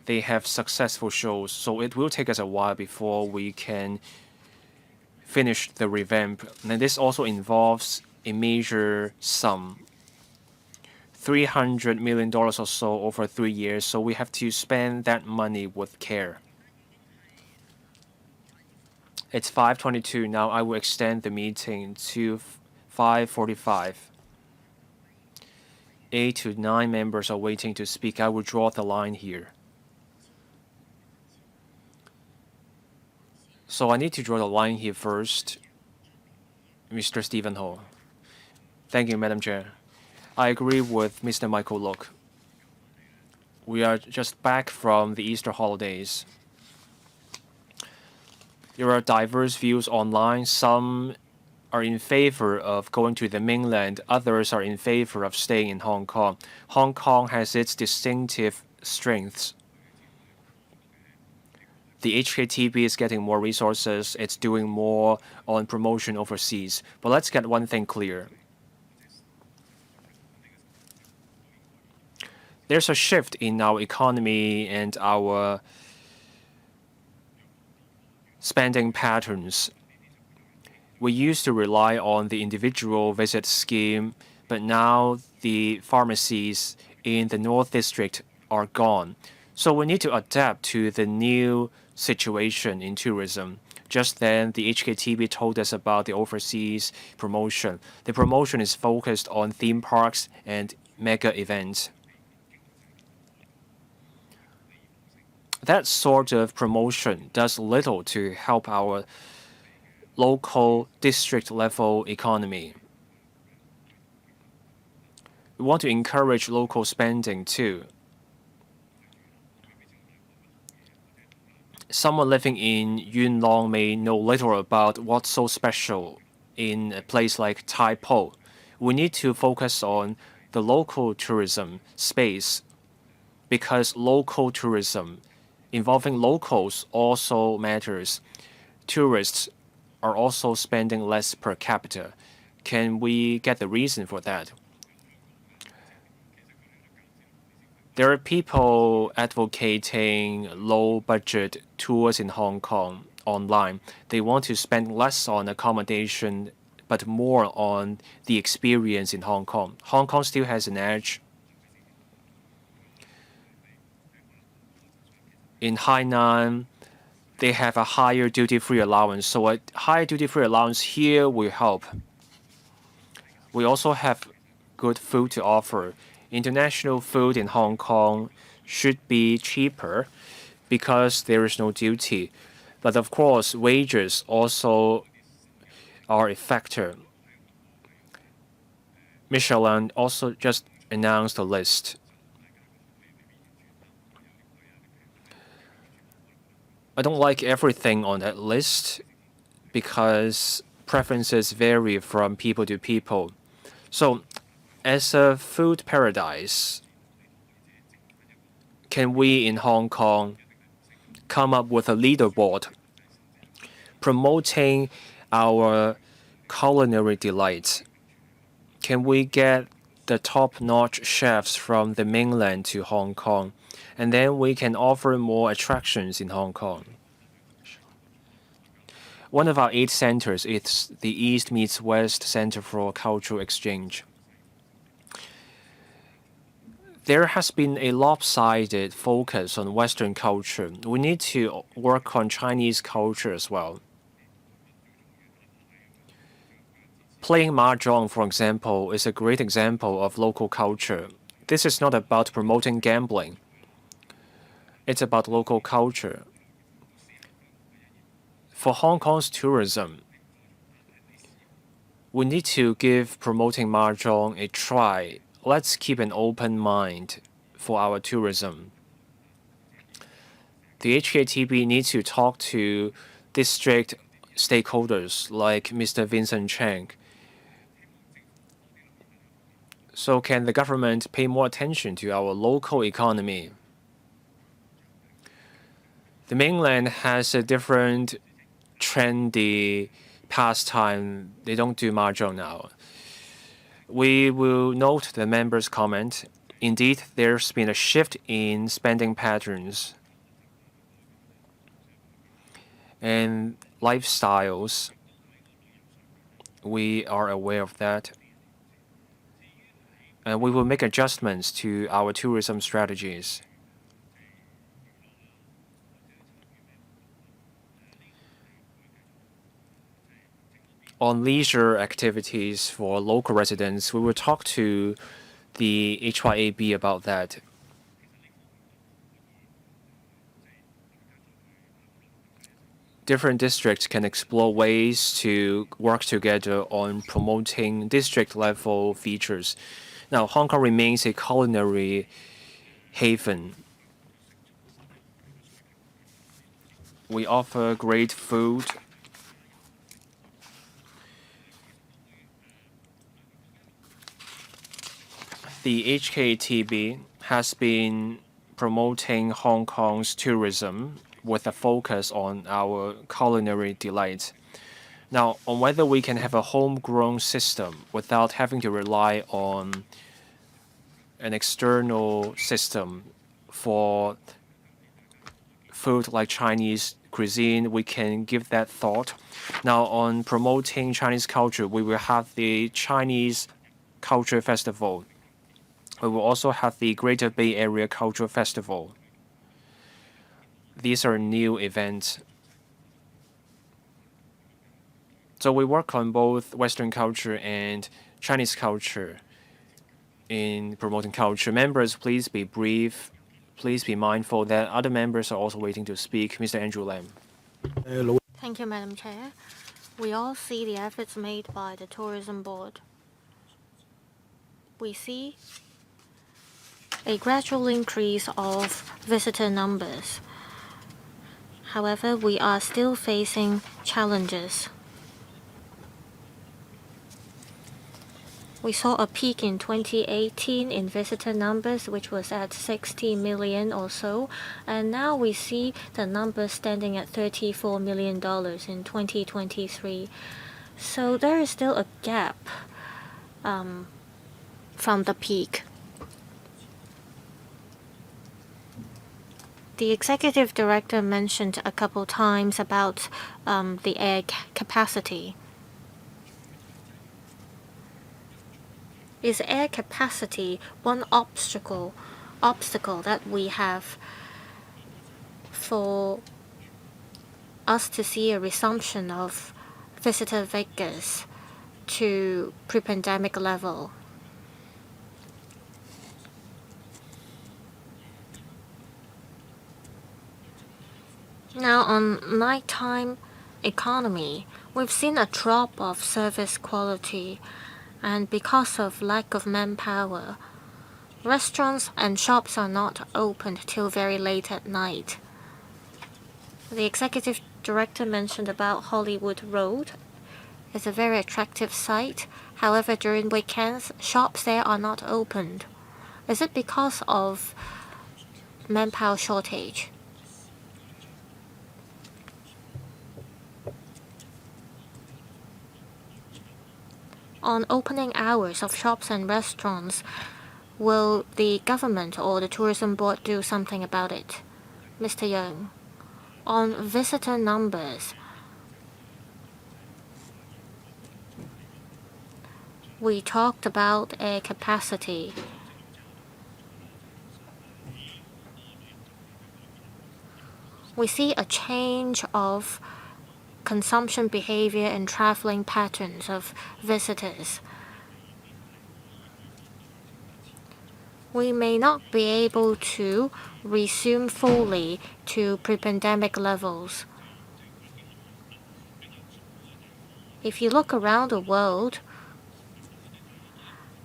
they have successful shows, so it will take us a while before we can finish the revamp. And this also involves a major sum, $300 million or so over 3 years, so we have to spend that money with care. It's 5:22 now. I will extend the meeting to 5:45. 8 to 9 members are waiting to speak. I will draw the line here. So I need to draw the line here first. Mr. Stephen Ho. Thank you, Madam Chair. I agree with Mr. Michael Look. We are just back from the Easter holidays. There are diverse views online. Some are in favor of going to the mainland. Others are in favor of staying in Hong Kong. Hong Kong has its distinctive strengths. The HKTB is getting more resources. It's doing more on promotion overseas. But let's get one thing clear. There's a shift in our economy and our spending patterns. We used to rely on the individual visit scheme, but now the pharmacies in the North District are gone. So we need to adapt to the new situation in tourism. Just then, the HKTB told us about the overseas promotion. The promotion is focused on theme parks and mega events. That sort of promotion does little to help our local district level economy. We want to encourage local spending too. Someone living in Yuen Long may know little about what's so special in a place like Tai Po. We need to focus on the local tourism space because local tourism involving locals also matters. Tourists are also spending less per capita. Can we get the reason for that? There are people advocating low-budget tours in Hong Kong online. They want to spend less on accommodation but more on the experience in Hong Kong. Hong Kong still has an edge. In Hainan, they have a higher duty-free allowance, so a higher duty-free allowance here will help. We also have good food to offer. International food in Hong Kong should be cheaper because there is no duty. But of course, wages also are a factor. Michelin also just announced a list. I don't like everything on that list because preferences vary from people to people. So, as a food paradise, can we in Hong Kong come up with a leaderboard promoting our culinary delights? Can we get the top-notch chefs from the mainland to Hong Kong, and then we can offer more attractions in Hong Kong? One of our 8 centers is the East meets West Center for Cultural Exchange. There has been a lopsided focus on Western culture. We need to work on Chinese culture as well. Playing mahjong, for example, is a great example of local culture. This is not about promoting gambling. It's about local culture. For Hong Kong's tourism, we need to give promoting mahjong a try. Let's keep an open mind for our tourism. The HKTB needs to talk to district stakeholders like Mr. Vincent Cheng. So can the government pay more attention to our local economy? The mainland has a different trendy pastime. They don't do mahjong now. We will note the members' comment. Indeed, there's been a shift in spending patterns and lifestyles. We are aware of that. And we will make adjustments to our tourism strategies. On leisure activities for local residents, we will talk to the HYAB about that. Different districts can explore ways to work together on promoting district-level features. Now, Hong Kong remains a culinary haven. We offer great food. The HKTB has been promoting Hong Kong's tourism with a focus on our culinary delights. Now, on whether we can have a homegrown system without having to rely on an external system for food like Chinese cuisine, we can give that thought. Now, on promoting Chinese culture, we will have the Chinese Culture Festival. We will also have the Greater Bay Area Cultural Festival. These are new events. So we work on both Western culture and Chinese culture in promoting culture. Members, please be brief. Please be mindful that other members are also waiting to speak. Mr. Andrew Lam. Thank you, Madam Chair. We all see the efforts made by the Tourism Board. We see a gradual increase of visitor numbers. However, we are still facing challenges. We saw a peak in 2018 in visitor numbers, which was at 60 million or so, and now we see the numbers standing at $34 million in 2023. So there is still a gap from the peak. The executive director mentioned a couple times about the air capacity. Is air capacity one obstacle that we have for us to see a resumption of visitor figures to pre-pandemic level? Now, on nighttime economy, we've seen a drop of service quality, and because of lack of manpower, restaurants and shops are not opened till very late at night. The executive director mentioned about Hollywood Road. It's a very attractive site. However, during weekends, shops there are not opened. Is it because of manpower shortage? On opening hours of shops and restaurants, will the government or the tourism board do something about it? Mr. Young, on visitor numbers, we talked about air capacity. We see a change of consumption behavior and traveling patterns of visitors. We may not be able to resume fully to pre-pandemic levels. If you look around the world,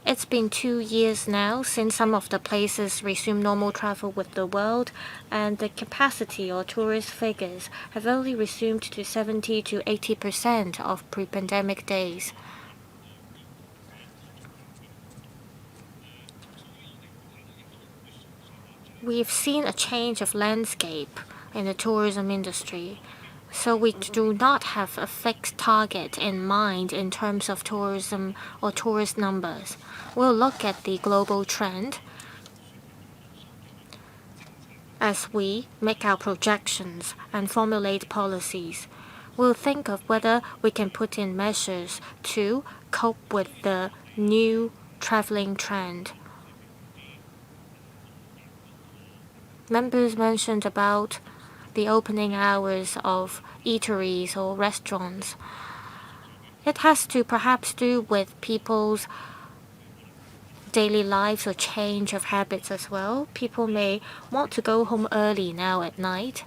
it's been 2 years now since some of the places resumed normal travel with the world, and the capacity or tourist figures have only resumed to 70 to 80% of pre-pandemic days. We've seen a change of landscape in the tourism industry, so we do not have a fixed target in mind in terms of tourism or tourist numbers. We'll look at the global trend as we make our projections and formulate policies. We'll think of whether we can put in measures to cope with the new traveling trend. Members mentioned about the opening hours of eateries or restaurants. It has to perhaps do with people's daily lives or change of habits as well. People may want to go home early now at night.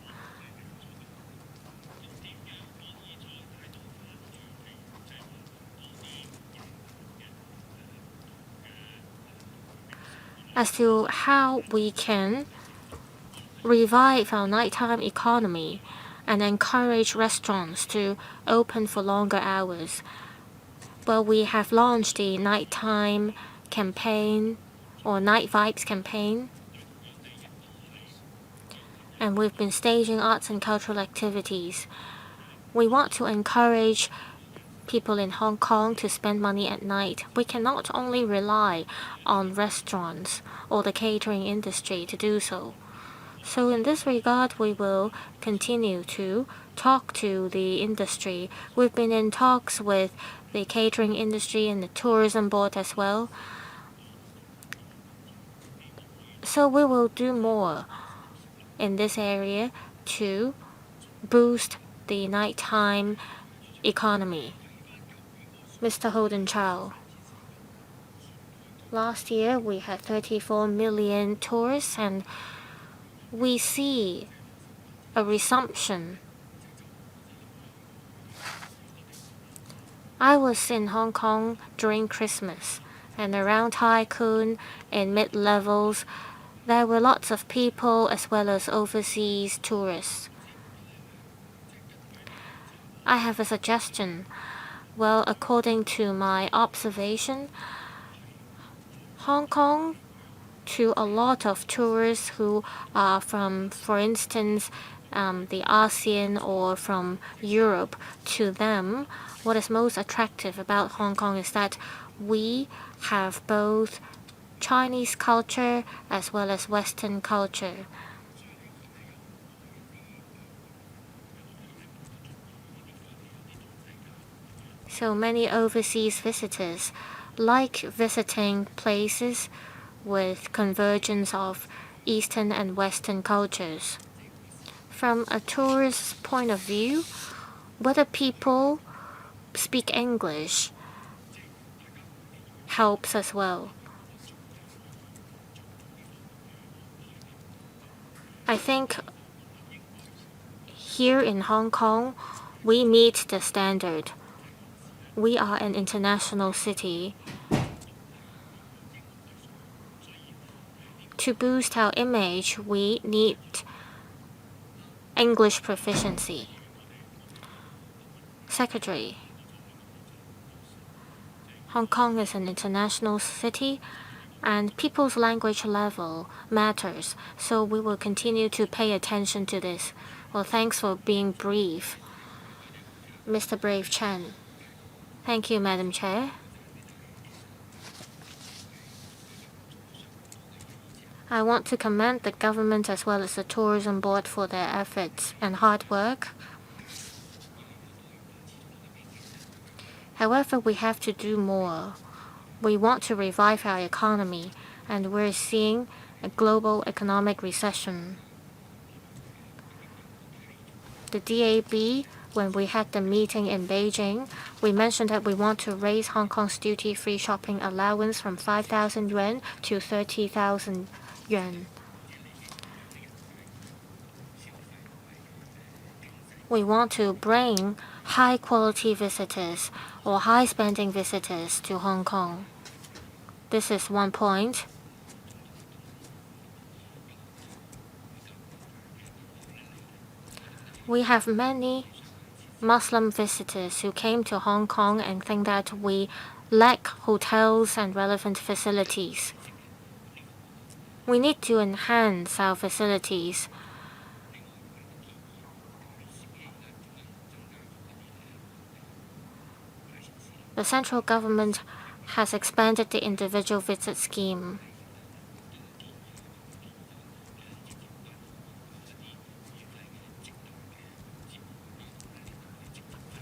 As to how we can revive our nighttime economy and encourage restaurants to open for longer hours, well, we have launched the nighttime campaign or Night Vibes campaign, and we've been staging arts and cultural activities. We want to encourage people in Hong Kong to spend money at night. We cannot only rely on restaurants or the catering industry to do so. So in this regard, we will continue to talk to the industry. We've been in talks with the catering industry and the tourism board as well. So we will do more in this area to boost the nighttime economy. Mr. Holden Chow. Last year we had 34 million tourists, and we see a resumption. I was in Hong Kong during Christmas, and around Tai Kung in mid-levels, there were lots of people as well as overseas tourists. I have a suggestion. Well, according to my observation, Hong Kong, to a lot of tourists who are from, for instance, the ASEAN or from Europe, to them, what is most attractive about Hong Kong is that we have both Chinese culture as well as Western culture. So many overseas visitors like visiting places with convergence of Eastern and Western cultures. From a tourist's point of view, whether people speak English helps as well. I think here in Hong Kong, we meet the standard. We are an international city. To boost our image, we need English proficiency. Secretary, Hong Kong is an international city and people's language level matters, so we will continue to pay attention to this. Well, thanks for being brief. Mr. Brave Chen. Thank you, Madam Chair. I want to commend the government as well as the tourism board for their efforts and hard work. However, we have to do more. We want to revive our economy, and we're seeing a global economic recession. The DAB, when we had the meeting in Beijing, we mentioned that we want to raise Hong Kong's duty-free shopping allowance from 5,000 yuan to 30,000 yuan. We want to bring high-quality visitors or high-spending visitors to Hong Kong. This is one point. We have many Muslim visitors who came to Hong Kong and think that we lack hotels and relevant facilities. We need to enhance our facilities. The central government has expanded the individual visit scheme.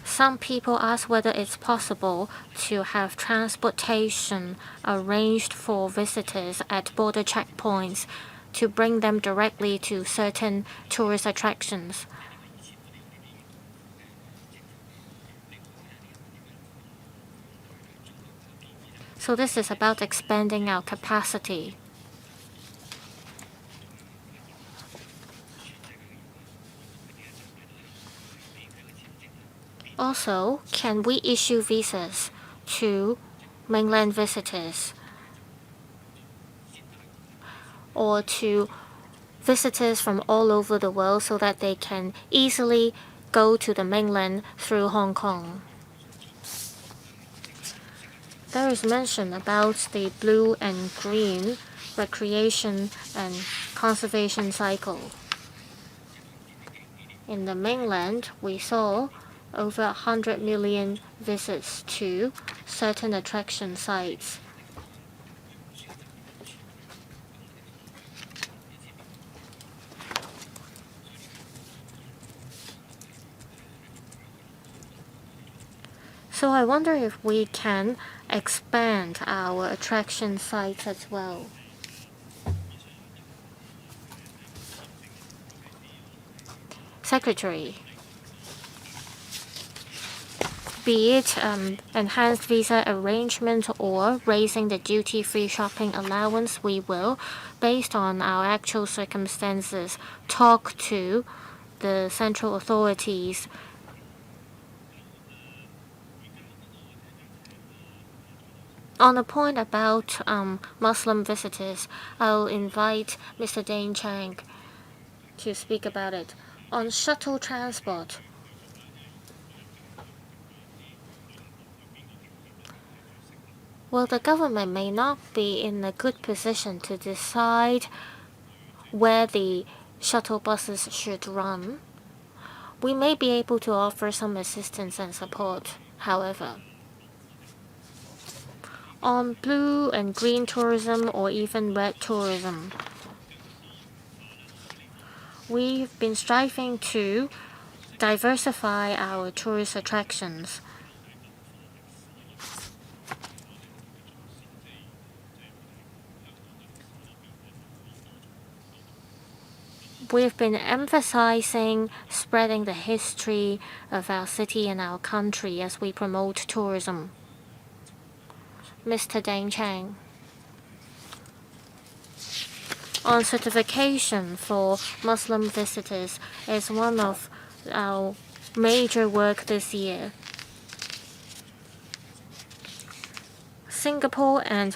Some people ask whether it's possible to have transportation arranged for visitors at border checkpoints to bring them directly to certain tourist attractions. So this is about expanding our capacity. Also, can we issue visas to mainland visitors or to visitors from all over the world so that they can easily go to the mainland through Hong Kong? There is mention about the blue and green recreation and conservation cycle. In the mainland, we saw over 100 million visits to certain attraction sites. So I wonder if we can expand our attraction sites as well. Secretary, be it enhanced visa arrangement or raising the duty-free shopping allowance, we will, based on our actual circumstances, talk to the central authorities. On the point about Muslim visitors, I'll invite Mr. Dane Chang to speak about it. On shuttle transport, Well, the government may not be in a good position to decide where the shuttle buses should run. We may be able to offer some assistance and support, however. On blue and green tourism or even red tourism, we've been striving to diversify our tourist attractions. We've been emphasizing spreading the history of our city and our country as we promote tourism. Mr. Deng Chang. On certification for Muslim visitors is one of our major work this year. Singapore and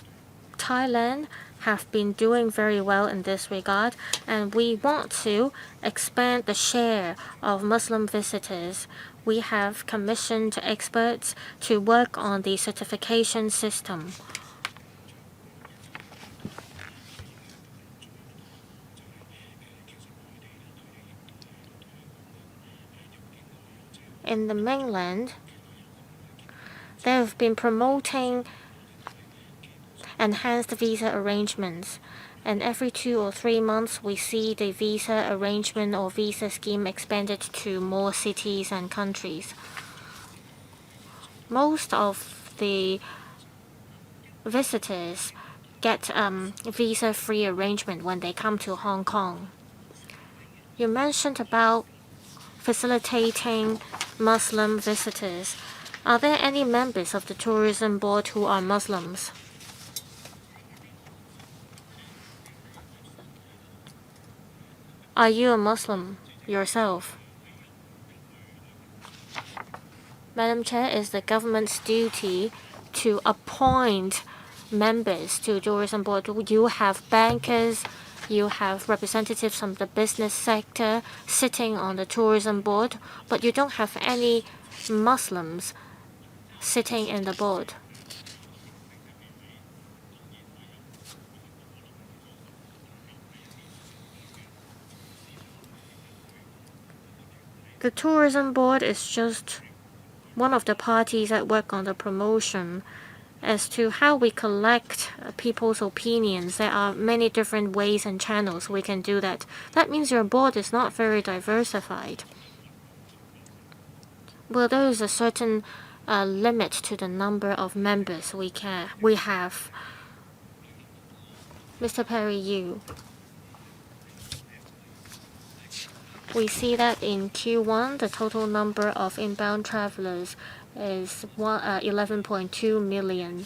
Thailand have been doing very well in this regard, and we want to expand the share of Muslim visitors. We have commissioned experts to work on the certification system. In the mainland, they have been promoting enhanced visa arrangements, and every 2 or 3 months we see the visa arrangement or visa scheme expanded to more cities and countries. Most of the visitors get visa-free arrangement when they come to Hong Kong. You mentioned about facilitating Muslim visitors. Are there any members of the tourism board who are Muslims? Are you a Muslim yourself? Madam Chair, it's the government's duty to appoint members to tourism board. You have bankers, you have representatives from the business sector sitting on the tourism board, but you don't have any Muslims sitting in the board. The tourism board is just one of the parties that work on the promotion. As to how we collect people's opinions, there are many different ways and channels we can do that. That means your board is not very diversified. Well, there is a certain limit to the number of members we have. Mr. Perry, you. We see that in Q1, the total number of inbound travelers is 11.2 million,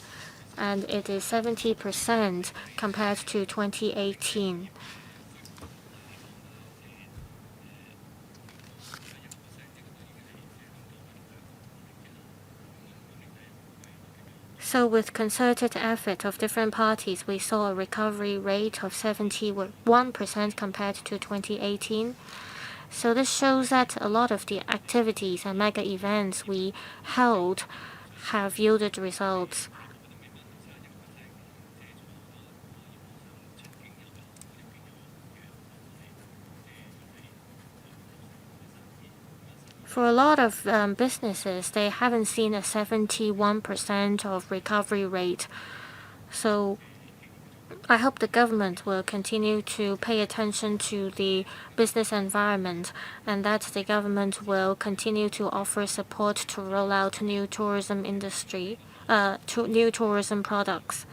and it is 70% compared to 2018. So with concerted effort of different parties, we saw a recovery rate of 71% compared to 2018. So this shows that a lot of the activities and mega events we held have yielded results. For a lot of businesses, they haven't seen a 71% of recovery rate. So I hope the government will continue to pay attention to the business environment, and that the government will continue to offer support to roll out new tourism new tourism products.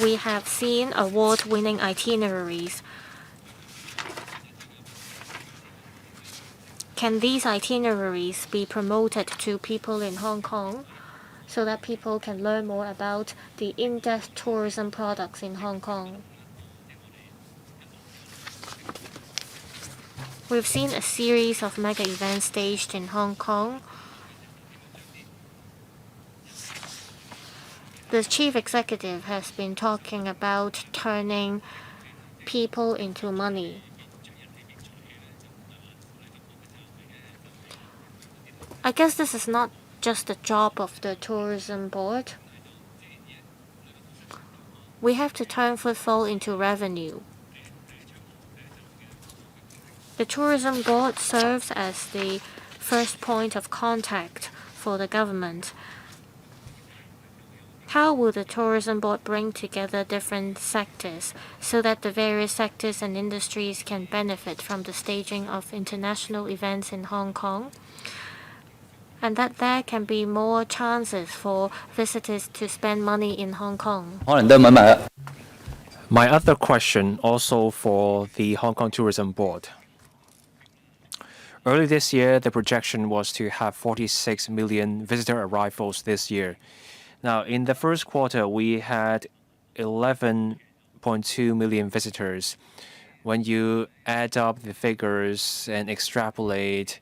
We have seen award-winning itineraries. Can these itineraries be promoted to people in Hong Kong, so that people can learn more about the in-depth tourism products in Hong Kong? We've seen a series of mega events staged in Hong Kong. The chief executive has been talking about turning people into money. I guess this is not just the job of the tourism board. We have to turn footfall into revenue. The tourism board serves as the first point of contact for the government. How will the tourism board bring together different sectors so that the various sectors and industries can benefit from the staging of international events in Hong Kong? And that there can be more chances for visitors to spend money in Hong Kong. My other question also for the Hong Kong Tourism Board. Early this year, the projection was to have 46 million visitor arrivals this year. Now, in the first quarter, we had 11.2 million visitors. When you add up the figures and extrapolate,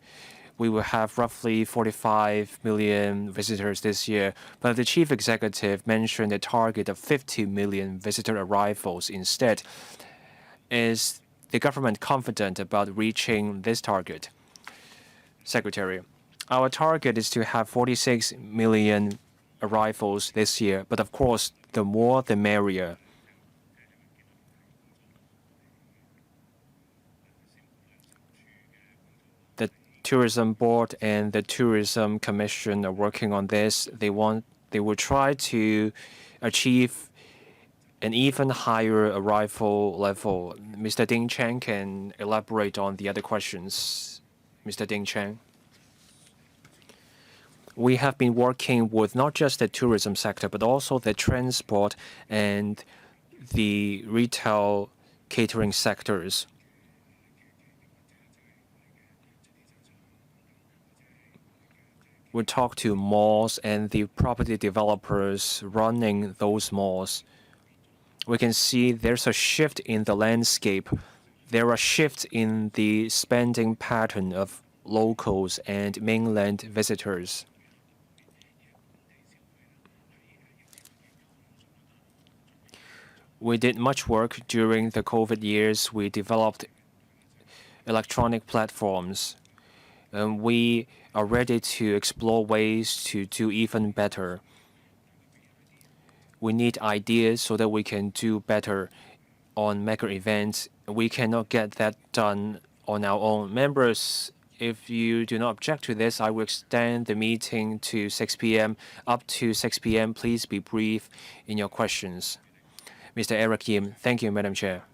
we will have roughly 45 million visitors this year. But the chief executive mentioned a target of 50 million visitor arrivals instead. Is the government confident about reaching this target? Secretary, our target is to have 46 million arrivals this year, but of course, the more the merrier. The Tourism Board and the Tourism Commission are working on this. They will try to achieve an even higher arrival level. Mr. Ding Cheng can elaborate on the other questions. Mr. Ding Cheng. We have been working with not just the tourism sector, but also the transport and the retail catering sectors. We talk to malls and the property developers running those malls. We can see there's a shift in the landscape. There are shifts in the spending pattern of locals and mainland visitors. We did much work during the COVID years. We developed electronic platforms, and we are ready to explore ways to do even better. We need ideas so that we can do better on mega events. We cannot get that done on our own. Members, if you do not object to this, I will extend the meeting to 6 p.m. Up to 6 p.m., please be brief in your questions. Mr. Eric Yim. Thank you, Madam Chair.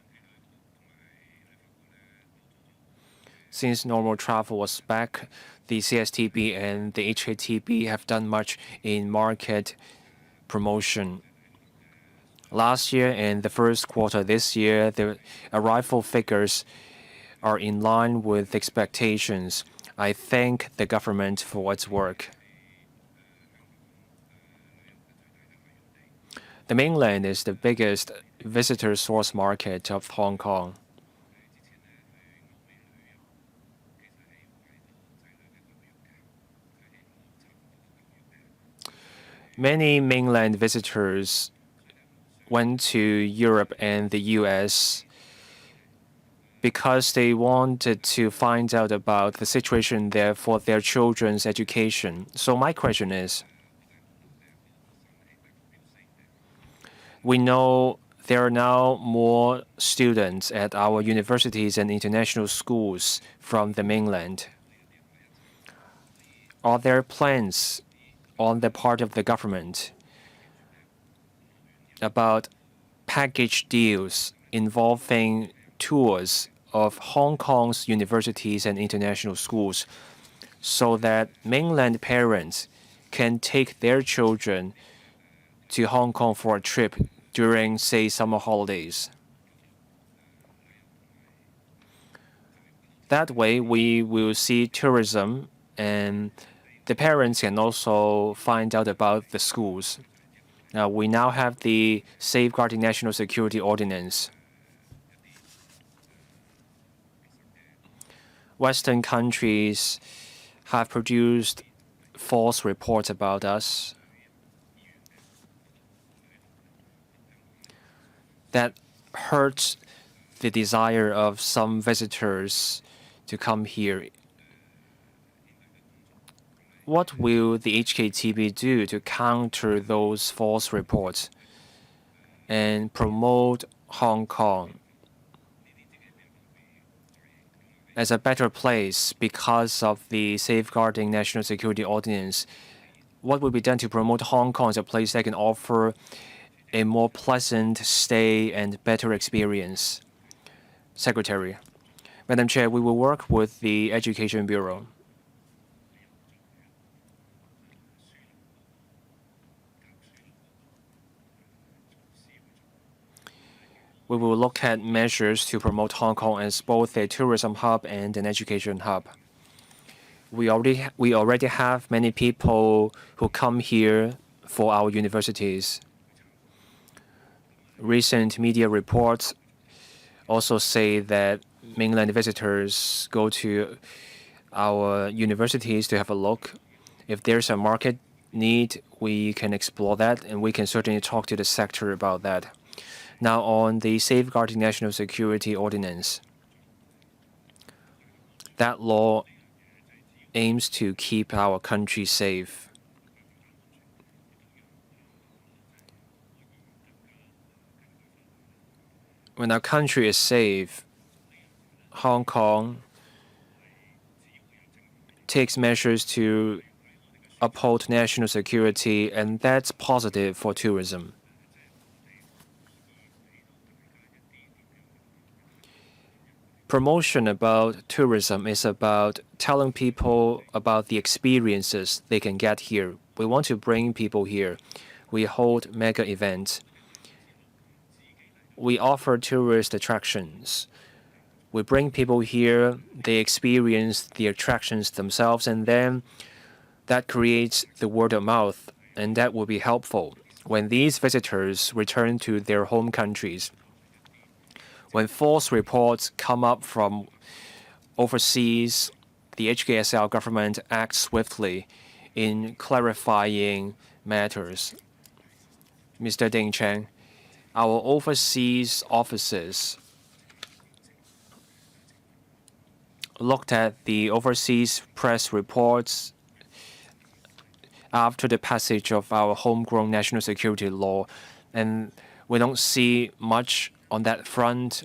Since normal travel was back, the CSTB and the HKTB have done much in market promotion. Last year and the first quarter this year, the arrival figures are in line with expectations. I thank the government for its work. The mainland is the biggest visitor source market of Hong Kong. Many mainland visitors went to Europe and the US because they wanted to find out about the situation there for their children's education. So my question is, we know there are now more students at our universities and international schools from the mainland. Are there plans on the part of the government about package deals involving tours of Hong Kong's universities and international schools so that mainland parents can take their children to Hong Kong for a trip during, say, summer holidays? That way, we will see tourism, and the parents can also find out about the schools. Now, we now have the Safeguarding National Security Ordinance. Western countries have produced false reports about us that hurts the desire of some visitors to come here. What will the HKTB do to counter those false reports and promote Hong Kong as a better place because of the Safeguarding National Security Ordinance? What will be done to promote Hong Kong as a place that can offer a more pleasant stay and better experience? Secretary. Madam Chair, we will work with the Education Bureau. We will look at measures to promote Hong Kong as both a tourism hub and an education hub. We already have many people who come here for our universities. Recent media reports also say that mainland visitors go to our universities to have a look. If there's a market need, we can explore that, and we can certainly talk to the sector about that. Now, on the Safeguarding National Security Ordinance, that law aims to keep our country safe. When our country is safe, Hong Kong takes measures to uphold national security, and that's positive for tourism. Promotion about tourism is about telling people about the experiences they can get here. We want to bring people here. We hold mega events. We offer tourist attractions. We bring people here, they experience the attractions themselves, and then that creates the word of mouth, and that will be helpful when these visitors return to their home countries. When false reports come up from overseas, the HKSL government acts swiftly in clarifying matters. Mr. Ding Cheng, our overseas offices looked at the overseas press reports after the passage of our homegrown national security law, and we don't see much on that front.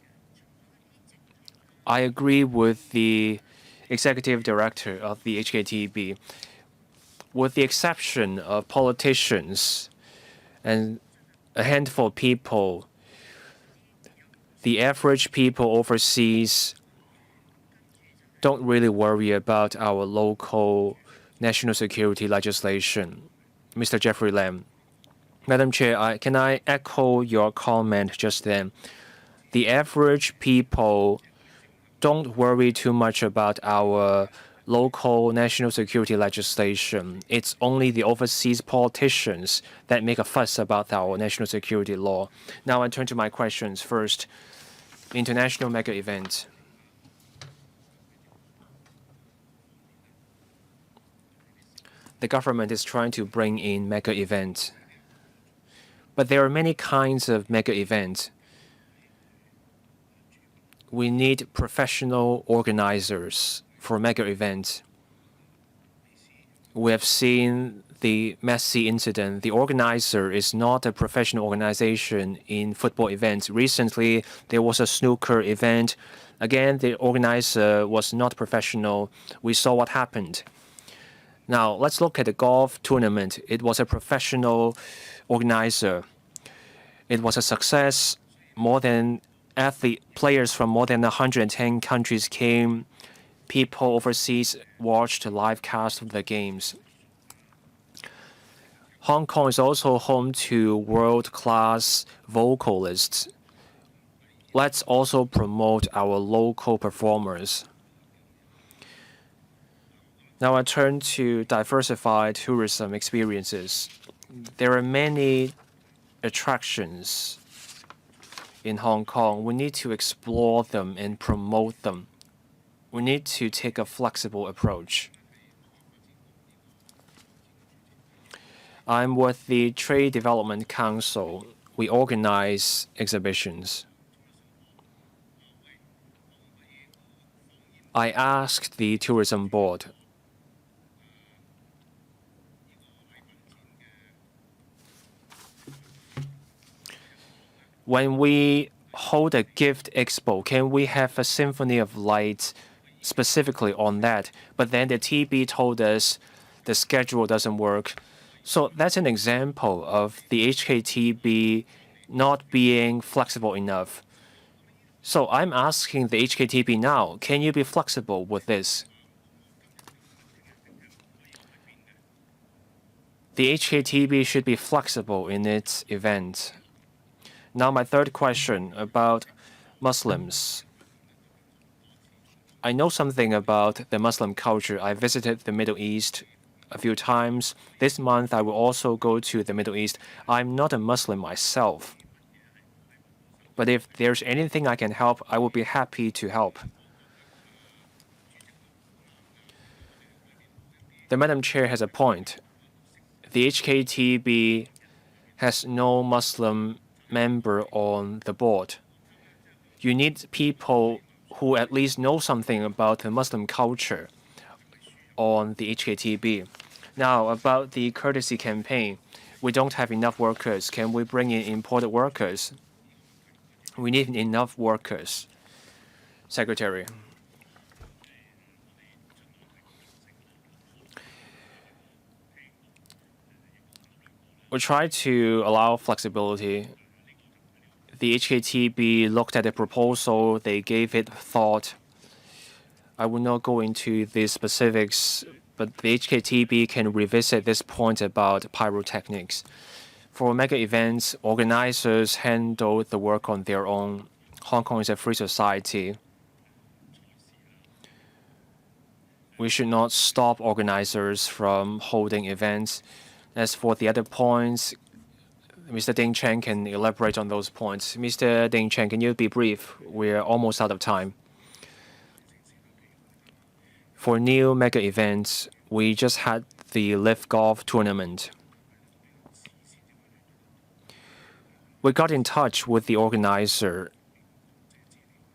I agree with the executive director of the HKTB. With the exception of politicians and a handful of people, the average people overseas don't really worry about our local national security legislation. Mr. Jeffrey Lam. Madam Chair, can I echo your comment just then? The average people don't worry too much about our local national security legislation. It's only the overseas politicians that make a fuss about our national security law. Now I turn to my questions. First, international mega event. The government is trying to bring in mega events. But there are many kinds of mega events. We need professional organizers for mega events. We have seen the Messi incident. The organizer is not a professional organization in football events. Recently, there was a snooker event. Again, the organizer was not professional. We saw what happened. Now, let's look at the golf tournament. It was a professional organizer. It was a success. Players from more than 110 countries came. People overseas watched the live cast of the games. Hong Kong is also home to world-class vocalists. Let's also promote our local performers. Now I turn to diversified tourism experiences. There are many attractions in Hong Kong. We need to explore them and promote them. We need to take a flexible approach. I'm with the Trade Development Council. We organize exhibitions. I asked the tourism board, When we hold a gift expo, can we have a symphony of lights specifically on that? But then the TB told us the schedule doesn't work. So that's an example of the HKTB not being flexible enough. So I'm asking the HKTB now, can you be flexible with this? The HKTB should be flexible in its event. Now my third question about Muslims. I know something about the Muslim culture. I visited the Middle East a few times. This month I will also go to the Middle East. I'm not a Muslim myself. But if there's anything I can help, I will be happy to help. The Madam Chair has a point. The HKTB has no Muslim member on the board. You need people who at least know something about the Muslim culture on the HKTB. Now, about the courtesy campaign, we don't have enough workers. Can we bring in imported workers? We need enough workers. Secretary. We try to allow flexibility. The HKTB looked at the proposal, they gave it thought. I will not go into the specifics, but the HKTB can revisit this point about pyrotechnics. For mega events, organizers handle the work on their own. Hong Kong is a free society. We should not stop organizers from holding events. As for the other points, Mr. Ding Chen can elaborate on those points. Mr. Ding Chen, can you be brief? We're almost out of time. For new mega events, we just had the Live Golf tournament. We got in touch with the organizer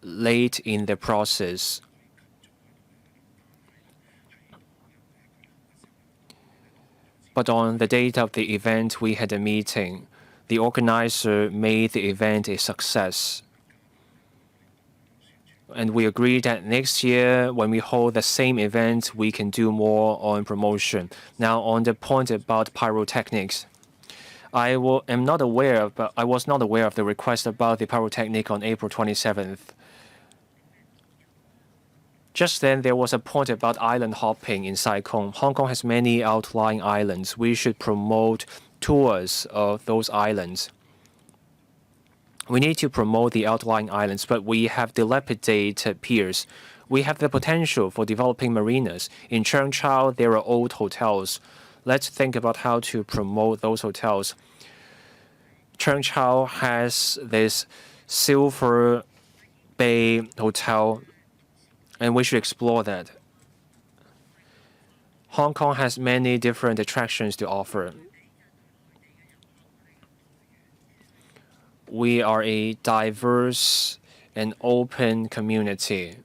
late in the process. But on the date of the event, we had a meeting. The organizer made the event a success. And we agreed that next year, when we hold the same event, we can do more on promotion. Now, on the point about pyrotechnics, I was not aware of the request about the pyrotechnic on April 27th. Just then, there was a point about island hopping in Sai Kung. Hong Kong has many outlying islands. We should promote tours of those islands. We need to promote the outlying islands, but we have dilapidated piers. We have the potential for developing marinas. In Cheung Chau, there are old hotels. Let's think about how to promote those hotels. Cheung Chau has this Silver Bay Hotel, and we should explore that. Hong Kong has many different attractions to offer. We are a diverse and open community,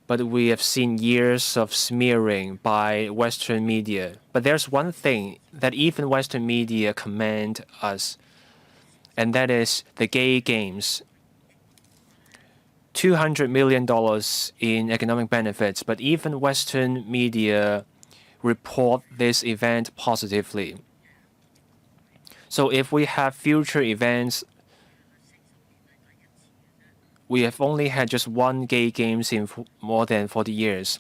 but we have seen years of smearing by Western media. But there's one thing that even Western media commend us, and that is the gay games. $200 million in economic benefits, but even Western media report this event positively. So if we have future events, we have only had just one gay games in more than 40 years.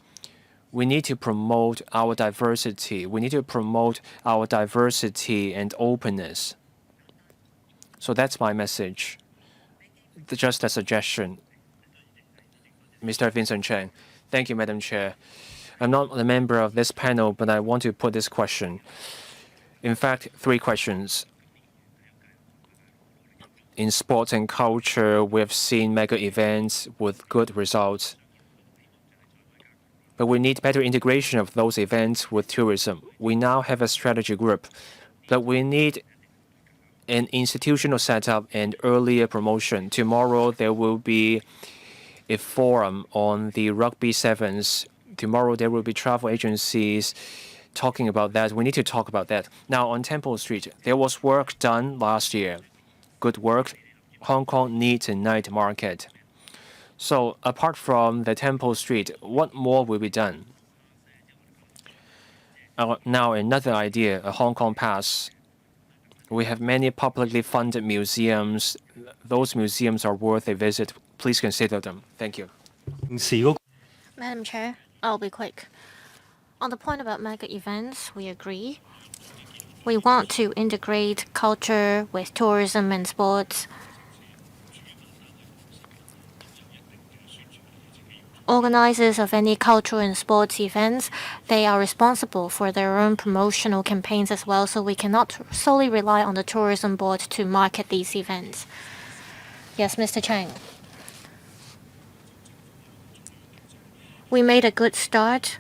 We need to promote our diversity. We need to promote our diversity and openness. So that's my message. Just a suggestion. Mr. Vincent Chen. Thank you, Madam Chair. I'm not a member of this panel, but I want to put this question. In fact, 3 questions. In sports and culture, we've seen mega events with good results. But we need better integration of those events with tourism. We now have a strategy group, but we need an institutional setup and earlier promotion. Tomorrow, there will be a forum on the rugby sevens. Tomorrow, there will be travel agencies talking about that. We need to talk about that. Now, on Temple Street, there was work done last year. Good work. Hong Kong needs a night market. So apart from the Temple Street, what more will be done? Now another idea, a Hong Kong Pass. We have many publicly funded museums. Those museums are worth a visit. Please consider them. Thank you. Madam Chair, I'll be quick. On the point about mega events, we agree. We want to integrate culture with tourism and sports. Organizers of any cultural and sports events, they are responsible for their own promotional campaigns as well, so we cannot solely rely on the tourism board to market these events. Yes, Mr. Chang. We made a good start.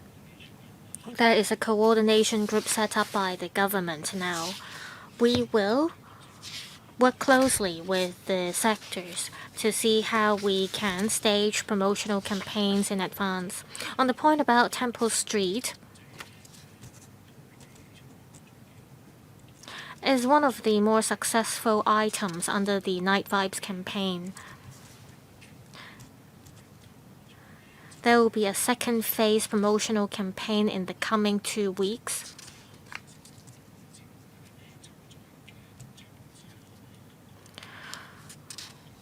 There is a coordination group set up by the government now. We will work closely with the sectors to see how we can stage promotional campaigns in advance. On the point about Temple Street, is one of the more successful items under the Night Vibes campaign. There will be a second phase promotional campaign in the coming 2 weeks.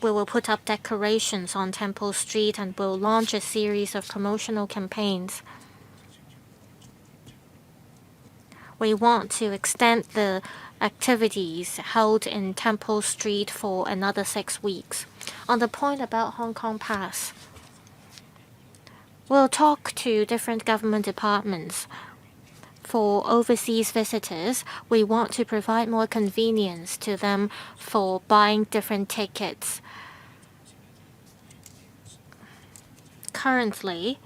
We will put up decorations on Temple Street and will launch a series of promotional campaigns. We want to extend the activities held in Temple Street for another 6 weeks. On the point about Hong Kong Pass, we'll talk to different government departments. For overseas visitors, we want to provide more convenience to them for buying different tickets. Currently,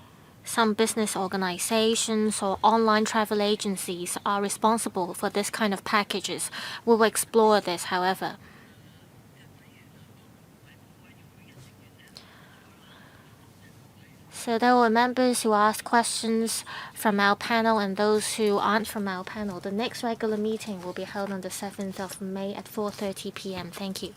some business organizations or online travel agencies are responsible for this kind of packages. We will explore this, however. So there were members who asked questions from our panel and those who aren't from our panel. The next regular meeting will be held on the 7th of May at 4:30 p.m. Thank you.